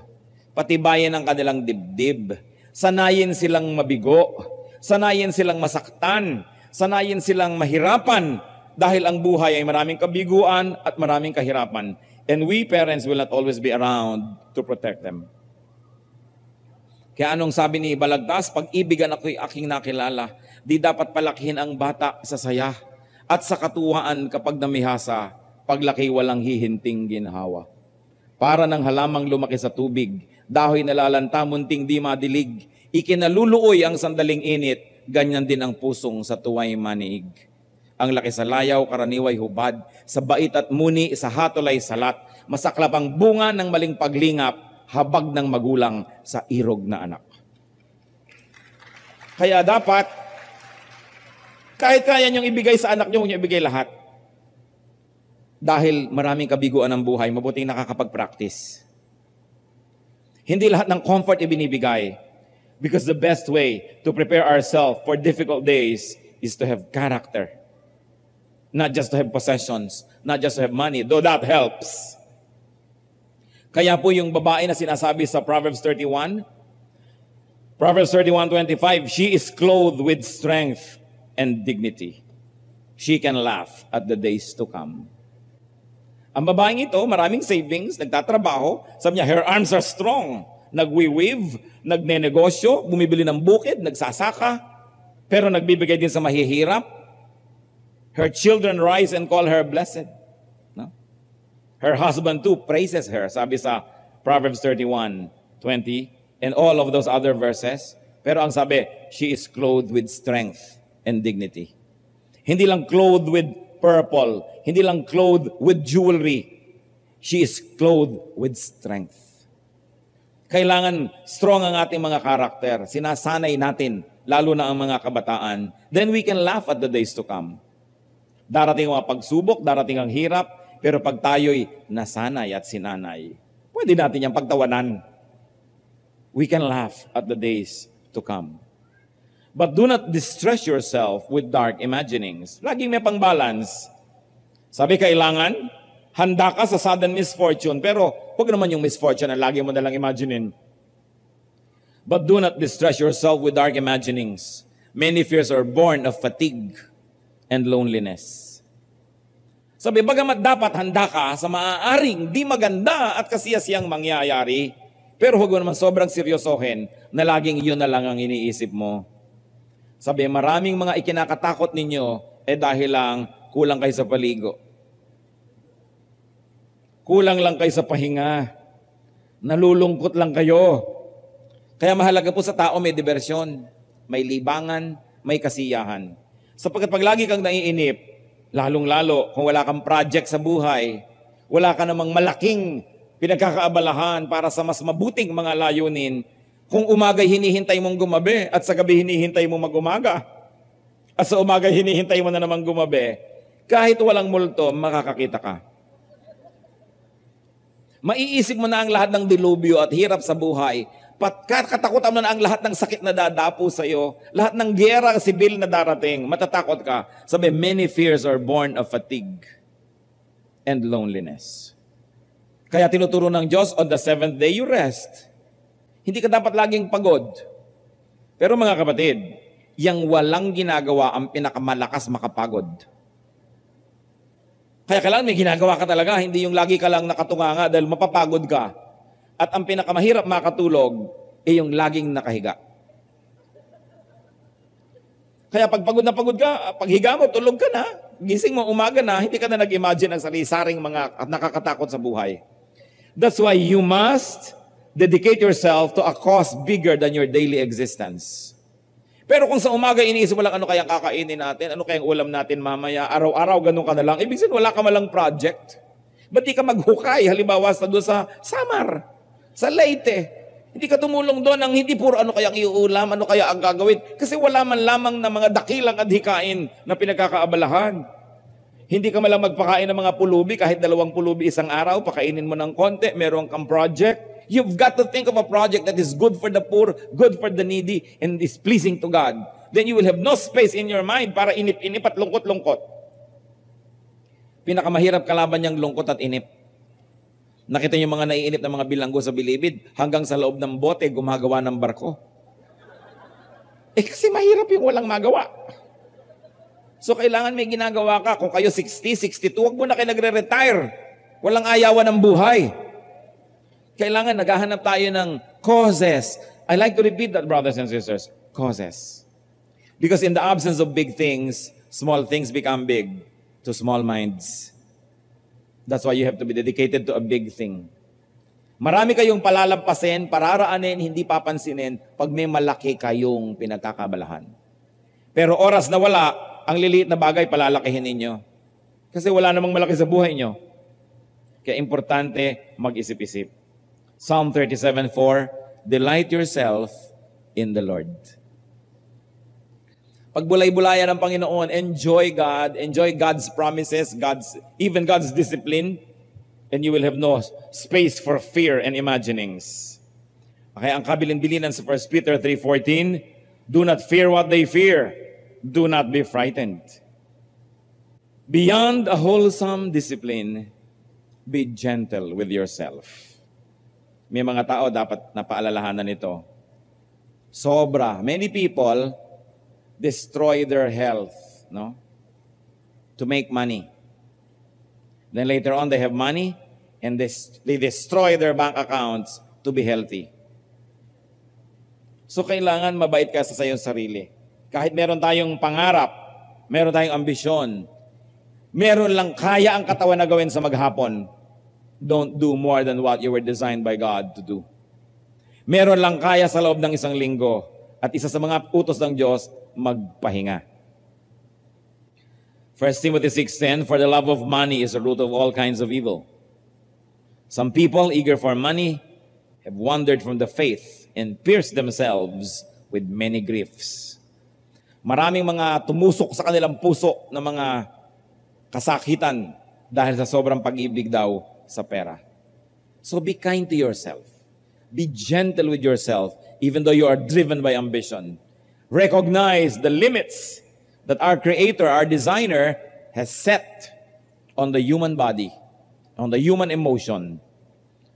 patibayan ang kanilang dibdib, sanayin silang mabigo, sanayin silang masaktan, sanayin silang mahirapan dahil ang buhay ay maraming kabiguan at maraming kahirapan. And we parents will not always be around to protect them. Kaya anong sabi ni Balagtas, pag-ibigan ako'y aking nakilala, di dapat palakihin ang bata sa saya at sa katuwaan kapag namihasa, paglaki walang hihinting ginhawa. Para ng halamang lumaki sa tubig, dahoy nalalanta, munting di madilig, ikinaluluoy ang sandaling init, ganyan din ang pusong sa tuway maniig. Ang laki sa layaw, karaniway hubad, sa bait at muni, sa hatol ay salat, masaklap ang bunga ng maling paglingap, habag ng magulang sa irog na anak. Kaya dapat, kahit kaya niyong ibigay sa anak niyo, huwag niyo ibigay lahat. Dahil maraming kabiguan ng buhay, mabuting nakakapag-practice. Hindi lahat ng comfort ibinibigay. Because the best way to prepare ourselves for difficult days is to have character. Not just to have possessions, not just to have money, though that helps. Kaya po yung babae na sinasabi sa Proverbs 31, Proverbs 31:25, she is clothed with strength and dignity. She can laugh at the days to come. Ang babaeng ito, maraming savings, nagtatrabaho, sabi niya, her arms are strong. Nagwi-weave, nagnenegosyo, bumibili ng bukid, nagsasaka, pero nagbibigay din sa mahihirap. Her children rise and call her blessed. No? Her husband too praises her, sabi sa Proverbs 31:20, and all of those other verses. Pero ang sabi, she is clothed with strength and dignity. Hindi lang clothed with purple, hindi lang clothed with jewelry. She is clothed with strength. Kailangan strong ang ating mga karakter. Sinasanay natin, lalo na ang mga kabataan. Then we can laugh at the days to come. Darating ang mga pagsubok, darating ang hirap, pero pag tayo'y nasanay at sinanay, pwede natin yung pagtawanan. We can laugh at the days to come. But do not distress yourself with dark imaginings. Laging may pang-balance. Sabi, kailangan handa ka sa sudden misfortune, pero huwag naman yung misfortune na lagi mo nalang imaginein. But do not distress yourself with dark imaginings. Many fears are born of fatigue and loneliness. Sabi, bagamat dapat handa ka sa maaaring di maganda at kasiyasiyang mangyayari, pero huwag mo naman sobrang seryosohin na laging yun na lang ang iniisip mo. Sabi, maraming mga ikinakatakot ninyo dahil lang kulang kayo sa paligo. Kulang lang kayo sa pahinga. Nalulungkot lang kayo. Kaya mahalaga po sa tao may diversyon, may libangan, may kasiyahan. Sapagkat pag lagi kang naiinip, lalong-lalo kung wala kang project sa buhay, wala ka namang malaking pinagkakaabalahan para sa mas mabuting mga layunin, Kung umagay hinihintay mong gumabi at sa gabi hinihintay mong mag-umaga at sa umaga hinihintay mo na namang gumabi, kahit walang multo, makakakita ka. Maiisip mo na ang lahat ng dilubyo at hirap sa buhay. Katakutan mo na ang lahat ng sakit na dadapo sa iyo, lahat ng giyera sibil na darating, matatakot ka. Sabi, many fears are born of fatigue and loneliness. Kaya tinuturo ng Diyos, on the seventh day you rest. Hindi ka dapat laging pagod. Pero mga kapatid, yang walang ginagawa ang pinakamalakas makapagod. Kaya kailangan may ginagawa ka talaga, hindi yung lagi ka lang nakatunganga dahil mapapagod ka. At ang pinakamahirap makatulog ay yung laging nakahiga. Kaya pag pagod na pagod ka, paghiga mo, tulog ka na. Gising mo, umaga na, hindi ka na nag-imagine ang sari-saring mga nakakatakot sa buhay. That's why you must dedicate yourself to a cause bigger than your daily existence. Pero kung sa umaga iniisip mo lang ano kayang kakainin natin, ano kayang ulam natin mamaya, araw-araw ganun ka na lang, ibig sabihin wala ka malang project. Ba't di ka maghukay? Halimbawa sa doon sa Samar, sa Leyte. Hindi ka tumulong doon ang hindi puro ano kayang iuulam, ano kaya ang gagawin. Kasi wala man lamang na mga dakilang adhikain na pinagkakaabalahan. Hindi ka malang magpakain ng mga pulubi, kahit 2 pulubi isang araw, pakainin mo ng konti, meron kang project. You've got to think of a project that is good for the poor, good for the needy, and is pleasing to God. Then you will have no space in your mind para inip-inip at lungkot-lungkot. Pinakamahirap kalaban niyang lungkot at inip. Nakita niyo mga naiinip na mga bilanggo sa bilibid, hanggang sa loob ng bote, gumagawa ng barko. Kasi mahirap yung walang magawa. So kailangan may ginagawa ka. Kung kayo 60, 62, huwag mo na kayo nagre-retire. Walang ayawan ng buhay. Kailangan naghahanap tayo ng causes. I like to repeat that, brothers and sisters. Causes. Because in the absence of big things, small things become big to small minds. That's why you have to be dedicated to a big thing. Marami kayong palalampasin, pararaanin, hindi papansinin pag may malaki kayong pinagkakabalahan. Pero oras na wala, ang liliit na bagay palalakihin ninyo. Kasi wala namang malaki sa buhay nyo. Kaya importante mag-isip-isip. Psalm 37:4, delight yourself in the Lord. Pag bulay-bulayan ng Panginoon, enjoy God, enjoy God's promises, even God's discipline, and you will have no space for fear and imaginings. Okay, ang kabilin-bilinan sa 1 Peter 3:14, do not fear what they fear, do not be frightened. Beyond a wholesome discipline, be gentle with yourself. May mga tao dapat napaalalahanan ito. Many people destroy their health, no? To make money. Then later on, they have money and they destroy their bank accounts to be healthy. So kailangan mabait ka sa iyong sarili. Kahit meron tayong pangarap, meron tayong ambisyon, meron lang kaya ang katawan na gawin sa maghapon, don't do more than what you were designed by God to do. Meron lang kaya sa loob ng isang linggo, at isa sa mga utos ng Diyos, magpahinga. 1 Timothy 6:10, for the love of money is the root of all kinds of evil. Some people, eager for money, have wandered from the faith and pierced themselves with many griefs. Maraming mga tumusok sa kanilang puso na mga kasakitan dahil sa sobrang pag-ibig daw sa pera. So be kind to yourself. Be gentle with yourself, even though you are driven by ambition. Recognize the limits that our Creator, our Designer, has set on the human body, on the human emotion.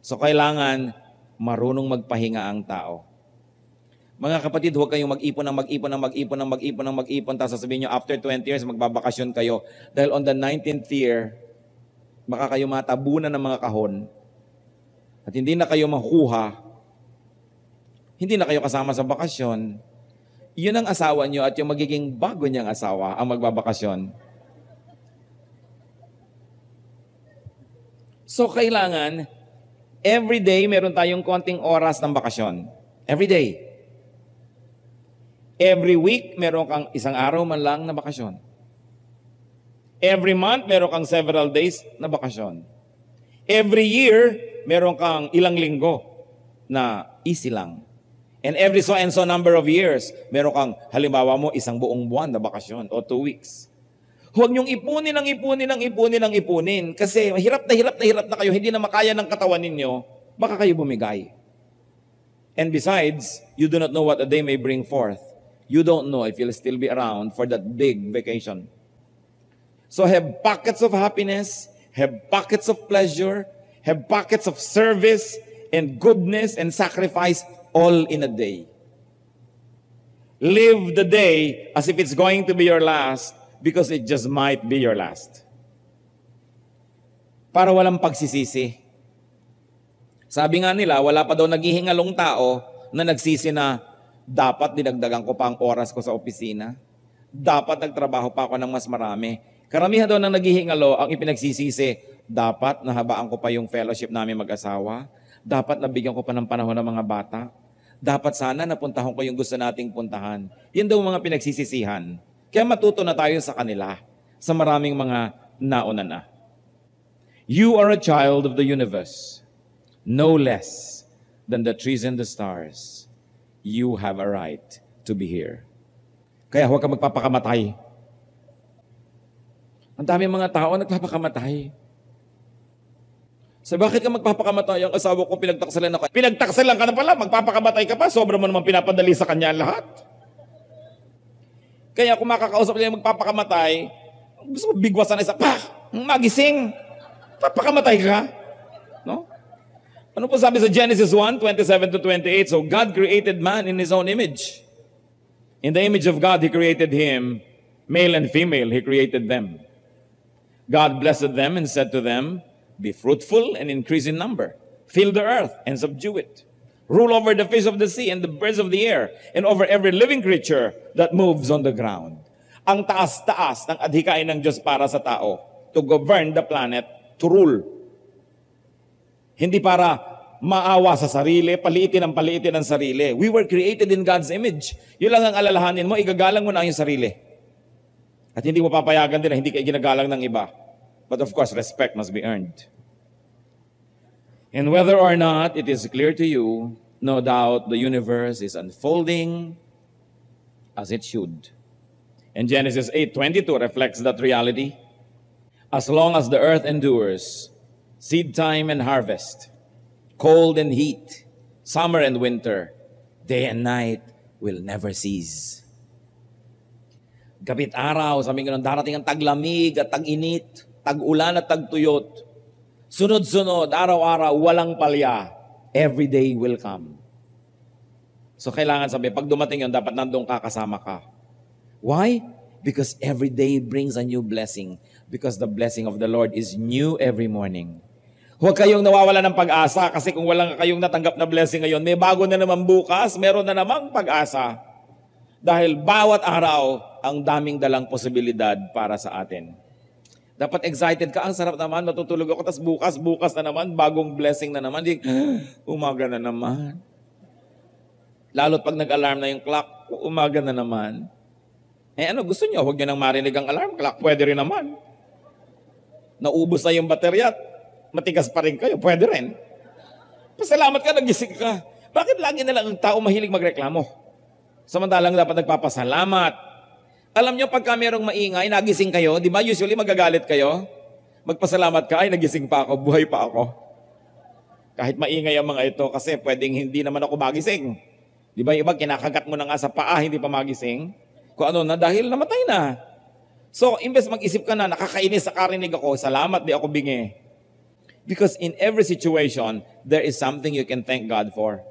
So kailangan marunong magpahinga ang tao. Mga kapatid, huwag kayong mag-ipon. Tapos sasabihin nyo, after 20 years, magbabakasyon kayo. Dahil on the 19th year, baka kayo matabunan ng mga kahon at hindi na kayo makuha, hindi na kayo kasama sa bakasyon. Yun ang asawa nyo at yung magiging bago niyang asawa ang magbabakasyon. So kailangan, every day meron tayong konting oras ng bakasyon. Every day. Every week, meron kang isang araw man lang na bakasyon. Every month, meron kang several days na bakasyon. Every year, meron kang ilang linggo na easy lang. And every so and so number of years, meron kang, halimbawa mo, isang buong buwan na bakasyon o 2 weeks. Huwag niyong ipunin. Kasi hirap na kayo, hindi na makaya ng katawan ninyo, baka kayo bumigay. And besides, you do not know what a day may bring forth. You don't know if you'll still be around for that big vacation. So have pockets of happiness, have pockets of pleasure, have pockets of service and goodness and sacrifice all in a day. Live the day as if it's going to be your last because it just might be your last. Para walang pagsisisi. Sabi nga nila, wala pa daw naghihingalong tao na nagsisi na dapat dinagdagan ko pa ang oras ko sa opisina. Dapat nagtrabaho pa ako ng mas marami. Karamihan daw ng naghihingalo ang ipinagsisisi, dapat nahabaan ko pa yung fellowship namin mag-asawa. Dapat nabigyan ko pa ng panahon ng mga bata. Dapat sana napuntahan ko yung gusto nating puntahan. Yan daw mga pinagsisisihan. Kaya matuto na tayo sa kanila, sa maraming mga nauna na. You are a child of the universe, no less than the trees and the stars. You have a right to be here. Kaya huwag ka magpapakamatay. Ang dami mga tao nagpapakamatay. So bakit ka magpapakamatay? Ang asawa ko pinagtaksalan ako. Pinagtaksalan ka na pala, magpapakamatay ka pa. Sobra mo naman pinapadali sa kanya lahat. Kaya kung makakausap niya magpapakamatay, gusto mo bigwasan na isa, magising, papakamatay ka. No? Ano po sabi sa Genesis 1:27-28? So God created man in His own image. In the image of God, He created him, male and female, He created them. God blessed them and said to them, be fruitful and increase in number. Fill the earth and subdue it. Rule over the fish of the sea and the birds of the air and over every living creature that moves on the ground. Ang taas-taas ng adhikain ng Diyos para sa tao, to govern the planet, to rule. Hindi para maawa sa sarili, paliitin ang sarili. We were created in God's image. Yun lang ang alalahanin mo, igagalang mo na ang sarili. At hindi mo papayagan din na hindi ka ginagalang ng iba. But of course, respect must be earned. And whether or not it is clear to you, no doubt the universe is unfolding as it should. And Genesis 8:22 reflects that reality. As long as the earth endures, seed time and harvest, cold and heat, summer and winter, day and night will never cease. Gabit araw, sabi ko, darating ang taglamig at tag-init, tag-ulan at tag-tuyot. Sunod-sunod, araw-araw, walang palya. Every day will come. So kailangan sabi, pag dumating yun, dapat nandun kasama ka. Why? Because every day brings a new blessing. Because the blessing of the Lord is new every morning. Huwag kayong nawawala ng pag-asa kasi kung walang kayong natanggap na blessing ngayon, may bago na naman bukas, meron na namang pag-asa. Dahil bawat araw, ang daming dalang posibilidad para sa atin. Dapat excited ka, ang sarap naman, matutulog ako, tas bukas na naman, bagong blessing na naman, umaga na naman. Lalo't pag nag-alarm na yung clock, umaga na naman. Ano gusto nyo? Huwag nyo nang marinig ang alarm clock, pwede rin naman. Naubos na yung baterya, matigas pa rin kayo, pwede rin. Pasalamat ka, nagising ka. Bakit lagi na lang ang tao mahilig magreklamo? Samantalang dapat nagpapasalamat. Alam nyo, pagka merong maingay, nagising kayo, di ba usually magagalit kayo? Magpasalamat ka, ay nagising pa ako, buhay pa ako. Kahit maingay ang mga ito, kasi pwedeng hindi naman ako magising. Di ba iba, kinakagat mo na nga sa paa, hindi pa magising? Kung ano na, dahil namatay na. So, imbes mag-isip ka na, nakakainis sa karinig ako, salamat, di ako bingi. Because in every situation, there is something you can thank God for.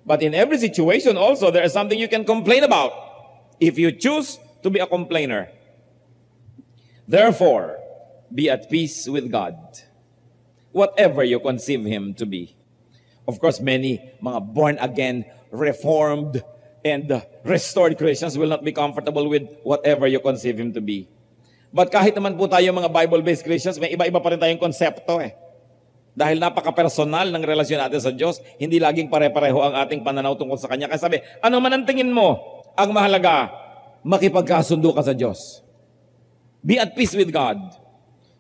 But in every situation also, there is something you can complain about. If you choose to be a complainer. Therefore, be at peace with God, whatever you conceive Him to be. Of course, many mga born-again, reformed, and restored Christians will not be comfortable with whatever you conceive Him to be. But kahit naman po tayo mga Bible-based Christians, may iba-iba pa rin tayong konsepto Dahil napaka-personal ng relasyon natin sa Diyos, hindi laging pare-pareho ang ating pananaw tungkol sa Kanya. Kaya sabi, ano man ang tingin mo, ang mahalaga, makipagkasundo ka sa Diyos. Be at peace with God.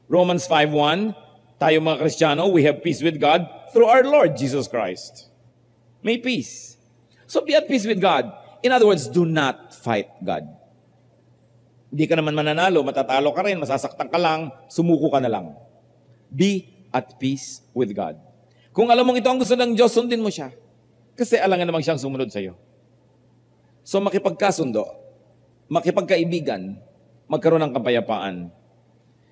Romans 5:1, tayo mga Kristiyano, we have peace with God through our Lord Jesus Christ. May peace. So be at peace with God. In other words, do not fight God. Hindi ka naman mananalo, matatalo ka rin, masasaktan ka lang, sumuko ka na lang. Be at peace with God. Kung alam mong ito ang gusto ng Diyos, sundin mo siya. Kasi alangan namang siyang sumunod sa iyo. So makipagkasundo, makipagkaibigan, magkaroon ng kapayapaan.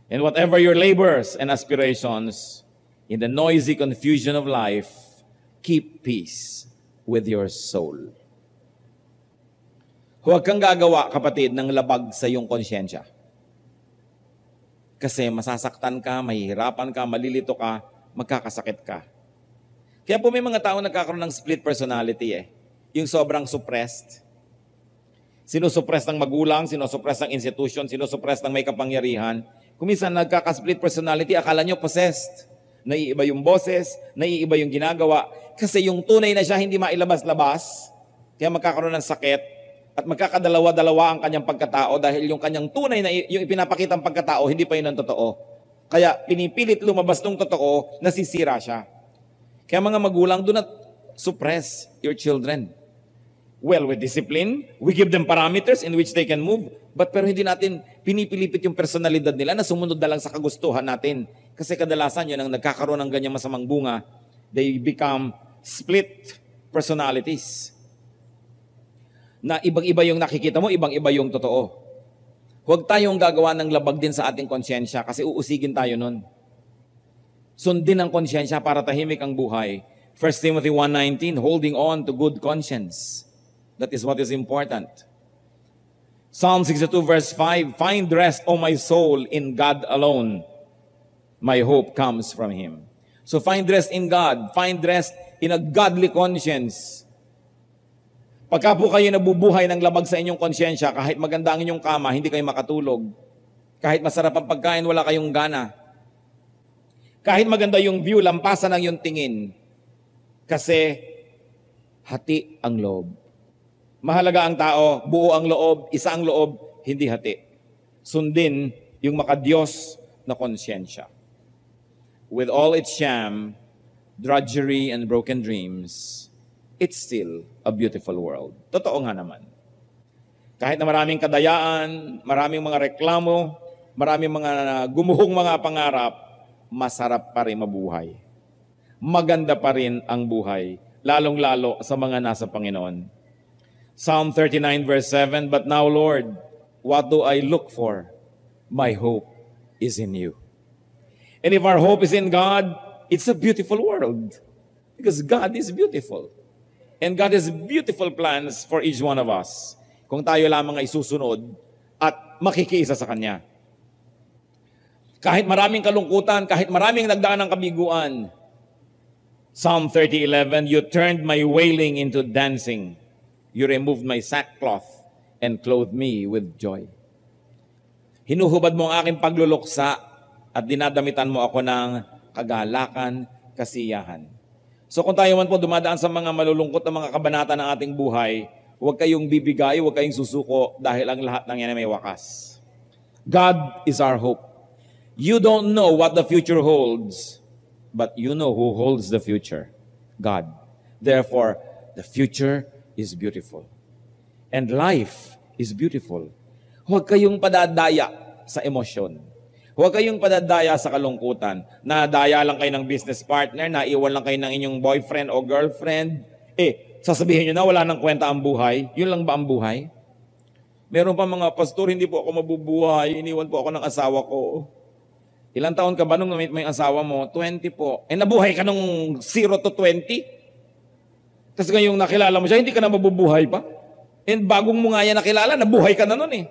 And whatever your labors and aspirations, in the noisy confusion of life, keep peace with your soul. Huwag kang gagawa, kapatid, ng labag sa iyong konsyensya. Kasi masasaktan ka, mahihirapan ka, malilito ka, magkakasakit ka. Kaya po may mga tao nagkakaroon ng split personality Yung sobrang suppressed. Sinusuppress ng magulang, sinusuppress ng institution, sinusuppress ng may kapangyarihan. Kung minsan nagkaka-split personality, akala nyo possessed. Naiiba yung boses, naiiba yung ginagawa. Kasi yung tunay na siya hindi mailabas-labas, kaya magkakaroon ng sakit, at magkakadalawa-dalawa ang kanyang pagkatao dahil yung kanyang tunay na, yung ipinapakitang pagkatao, hindi pa yun ang totoo. Kaya pinipilit lumabas ng totoo, nasisira siya. Kaya mga magulang, do not suppress your children. Well, with discipline, we give them parameters in which they can move, pero hindi natin pinipilipit yung personalidad nila na sumunod na lang sa kagustuhan natin. Kasi kadalasan yun ang nagkakaroon ng ganyang masamang bunga, they become split personalities. Na ibang-iba yung nakikita mo, ibang-iba yung totoo. Huwag tayong gagawa ng labag din sa ating konsyensya kasi uusigin tayo nun. Sundin ang konsyensya para tahimik ang buhay. 1 Timothy 1:19, holding on to good conscience. That is what is important. Psalm 62 verse 5, find rest, O my soul, in God alone. My hope comes from Him. So find rest in God. Find rest in a godly conscience. Pagka po kayo nabubuhay ng labag sa inyong konsyensya, kahit maganda ang inyong kama, hindi kayo makatulog. Kahit masarap ang pagkain, wala kayong gana. Kahit maganda yung view, lampasan ang yung tingin. Kasi hati ang loob. Mahalaga ang tao, buo ang loob, isa ang loob, hindi hati. Sundin yung makadiyos na konsyensya. With all its sham, drudgery, and broken dreams, it's still a beautiful world. Totoo nga naman. Kahit na maraming kadayaan, maraming mga reklamo, maraming mga gumuhong mga pangarap, masarap pa rin mabuhay. Maganda pa rin ang buhay, lalong-lalo sa mga nasa Panginoon. Psalm 39 verse 7, but now, Lord, what do I look for? My hope is in you. And if our hope is in God, it's a beautiful world. Because God is beautiful. And God has beautiful plans for each one of us. Kung tayo lamang ay susunod at makikiisa sa Kanya. Kahit maraming kalungkutan, kahit maraming nagdaan ng kabiguan, Psalm 30:11, you turned my wailing into dancing. You removed my sackcloth and clothed me with joy. Hinuhubad mo ang aking pagluluksa at dinadamitan mo ako ng kagalakan, kasiyahan. So kung tayo man po dumadaan sa mga malulungkot na mga kabanata ng ating buhay, huwag kayong bibigay, huwag kayong susuko dahil ang lahat ng yan ay may wakas. God is our hope. You don't know what the future holds, but you know who holds the future. God. Therefore, the future is beautiful. And life is beautiful. Huwag kayong padadaya sa emosyon. Huwag kayong padadaya sa kalungkutan. Nadaya lang kayo ng business partner, naiwan lang kayo ng inyong boyfriend o girlfriend. Sasabihin nyo na wala nang kwenta ang buhay. Yun lang ba ang buhay? Meron pa mga pastor, hindi po ako mabubuhay. Iniwan po ako ng asawa ko. Ilang taon ka ba nung namit mo yung asawa mo? 20 po. Nabuhay ka nung 0 to 20? Tapos ngayong nakilala mo siya, hindi ka na mabubuhay pa. And bagong mo nga yan nakilala, nabuhay ka na nun eh.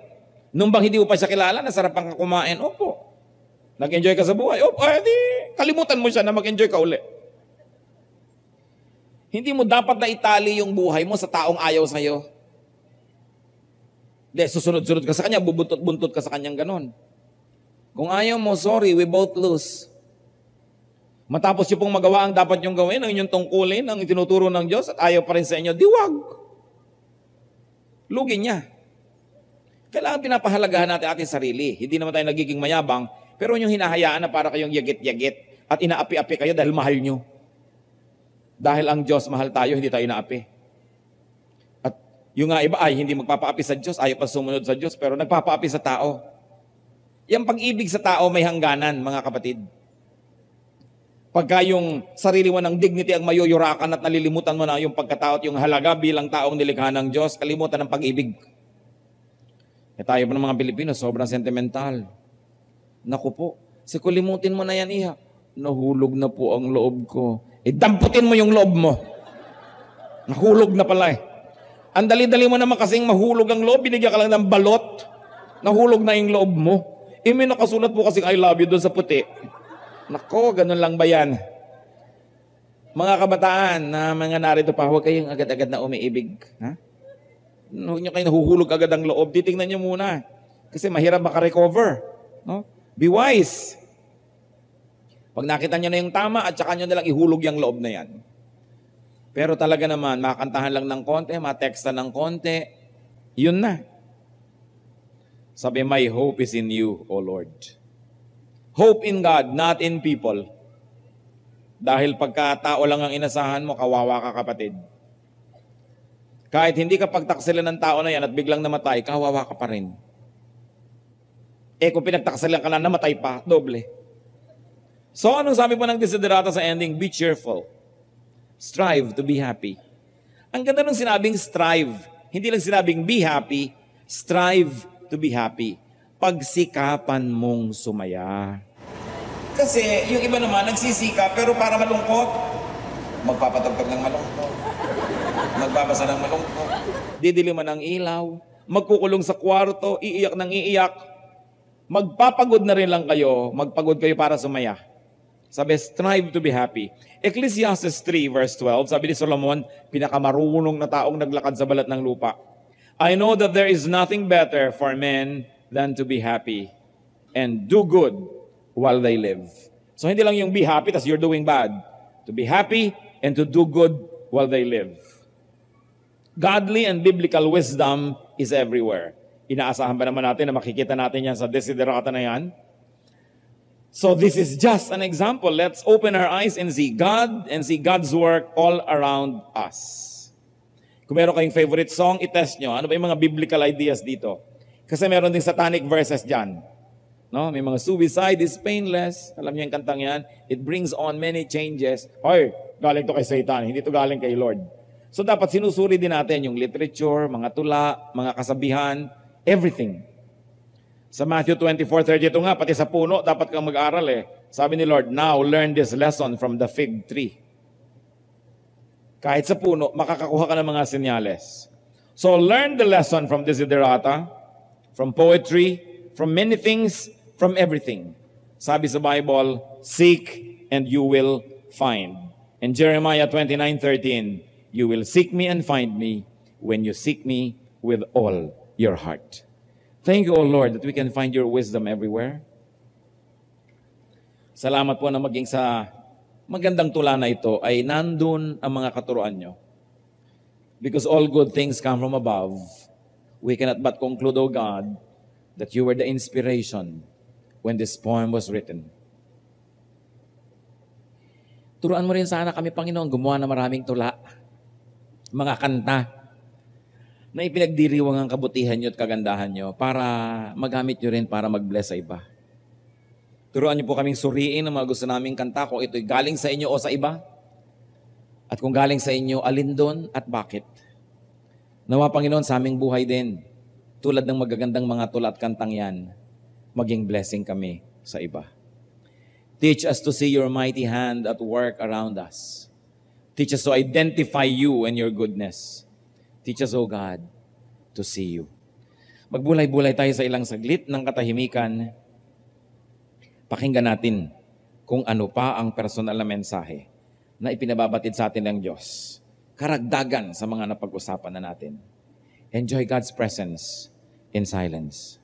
Nung bang hindi mo pa siya kilala, nasarapan ka kumain, opo. Nag-enjoy ka sa buhay, opo, di, kalimutan mo siya na mag-enjoy ka uli. Hindi mo dapat na itali yung buhay mo sa taong ayaw sa'yo. Hindi, susunod-sunod ka sa kanya, bubuntot-buntot ka sa kanyang ganon. Kung ayaw mo, sorry, we both lose. Matapos yung pong magawa ang dapat yung gawin, ang inyong tungkulin, ang itinuturo ng Diyos, at ayaw pa rin sa inyo, diwag. Lugi niya. Kailangan pinapahalagahan natin ating sarili. Hindi naman tayo nagiging mayabang, pero yung hinahayaan na para kayong yagit-yagit at inaapi-api kayo dahil mahal nyo. Dahil ang Diyos mahal tayo, hindi tayo inaapi. Yung nga iba ay hindi magpapaapi sa Diyos, ayaw pa sumunod sa Diyos, pero nagpapaapi sa tao. Yung pag-ibig sa tao may hangganan, mga kapatid. Pagka yung sarili mo ng dignity ang mayuyurakan at nalilimutan mo na yung pagkatao at yung halaga bilang taong nilikha ng Diyos, kalimutan ng pag-ibig. Tayo po ng mga Pilipino, sobrang sentimental. Naku po, kulimutin mo na yan, iha. Nahulog na po ang loob ko. Damputin mo yung loob mo. Nahulog na pala eh. Ang dali-dali mo naman kasing mahulog ang loob, binigyan ka lang ng balot. Nahulog na yung loob mo. May nakasulat po kasing I love you doon sa puti. Nako, ganun lang ba yan? Mga kabataan na mga narito pa, huwag kayong agad-agad na umiibig. Ha? Huwag nyo kayo nahuhulog agad ang loob. Titingnan nyo muna. Kasi mahirap makarecover. No? Be wise. Pag nakita nyo na yung tama, at saka nyo nalang ihulog yung loob na yan. Pero talaga naman, makakantahan lang ng konti, matekstan ng konti, yun na. Sabi, my hope is in you, O Lord. Hope in God, not in people. Dahil pagka tao lang ang inasahan mo, kawawa ka kapatid. Kahit hindi ka pagtaksilan ng tao na yan at biglang namatay, kawawa ka pa rin. Kung pinagtaksilan ka na, namatay pa, doble. So, anong sabi po ng desiderata sa ending? Be cheerful. Strive to be happy. Ang ganda ng sinabing strive. Hindi lang sinabing be happy, strive to be happy. Pagsikapan mong sumaya. Kasi yung iba naman nagsisika pero para malungkot, magpapatagtag ng malungkot. Magbabasa ng malungkot. Didiliman ng ilaw. Magkukulong sa kwarto, iiyak ng iiyak. Magpapagod na rin lang kayo, magpagod kayo para sumaya. Sabi, strive to be happy. Ecclesiastes 3 verse 12, sabi ni Solomon, pinakamarunong na taong naglakad sa balat ng lupa. I know that there is nothing better for men than to be happy and do good while they live. So hindi lang yung be happy, tas you're doing bad. To be happy and to do good while they live. Godly and biblical wisdom is everywhere. Inaasahan ba naman natin na makikita natin yan sa desiderata na yan? So this is just an example. Let's open our eyes and see God and see God's work all around us. Kung meron kayong favorite song, itest nyo. Ano ba yung mga biblical ideas dito? Kasi meron ding satanic verses dyan. No? May mga suicide is painless. Alam niyo yung kantang yan? It brings on many changes. Hoy, galing to kay Satan. Hindi to galing kay Lord. So dapat sinusuri din natin yung literature, mga tula, mga kasabihan, everything. Sa Matthew 24:32 nga, pati sa puno, dapat kang mag-aral eh. Sabi ni Lord, now learn this lesson from the fig tree. Kahit sa puno, makakakuha ka ng mga senyales. So learn the lesson from desiderata, from poetry, from many things, from everything. Sabi sa Bible, seek and you will find. In Jeremiah 29:13, you will seek me and find me when you seek me with all your heart. Thank you, O Lord, that we can find your wisdom everywhere. Salamat po na maging sa magandang tula na ito ay nandun ang mga katuruan nyo. Because all good things come from above, we cannot but conclude, O God, that you were the inspiration when this poem was written. Turuan mo rin sana kami, Panginoon, gumawa ng maraming tula, mga kanta, na ipinagdiriwang ang kabutihan nyo at kagandahan nyo para magamit nyo rin para mag-bless sa iba. Turuan nyo po kaming suriin ang mga gusto naming kanta kung ito'y galing sa inyo o sa iba. At kung galing sa inyo, alin doon at bakit. Nawa, Panginoon, sa aming buhay din, tulad ng magagandang mga tula at kantang yan, maging blessing kami sa iba. Teach us to see your mighty hand at work around us. Teach us to identify you and your goodness. Teach us, O God, to see you. Magbulay-bulay tayo sa ilang saglit ng katahimikan. Pakinggan natin kung ano pa ang personal na mensahe na ipinababatid sa atin ng Diyos. Karagdagan sa mga napag-usapan na natin. Enjoy God's presence in silence.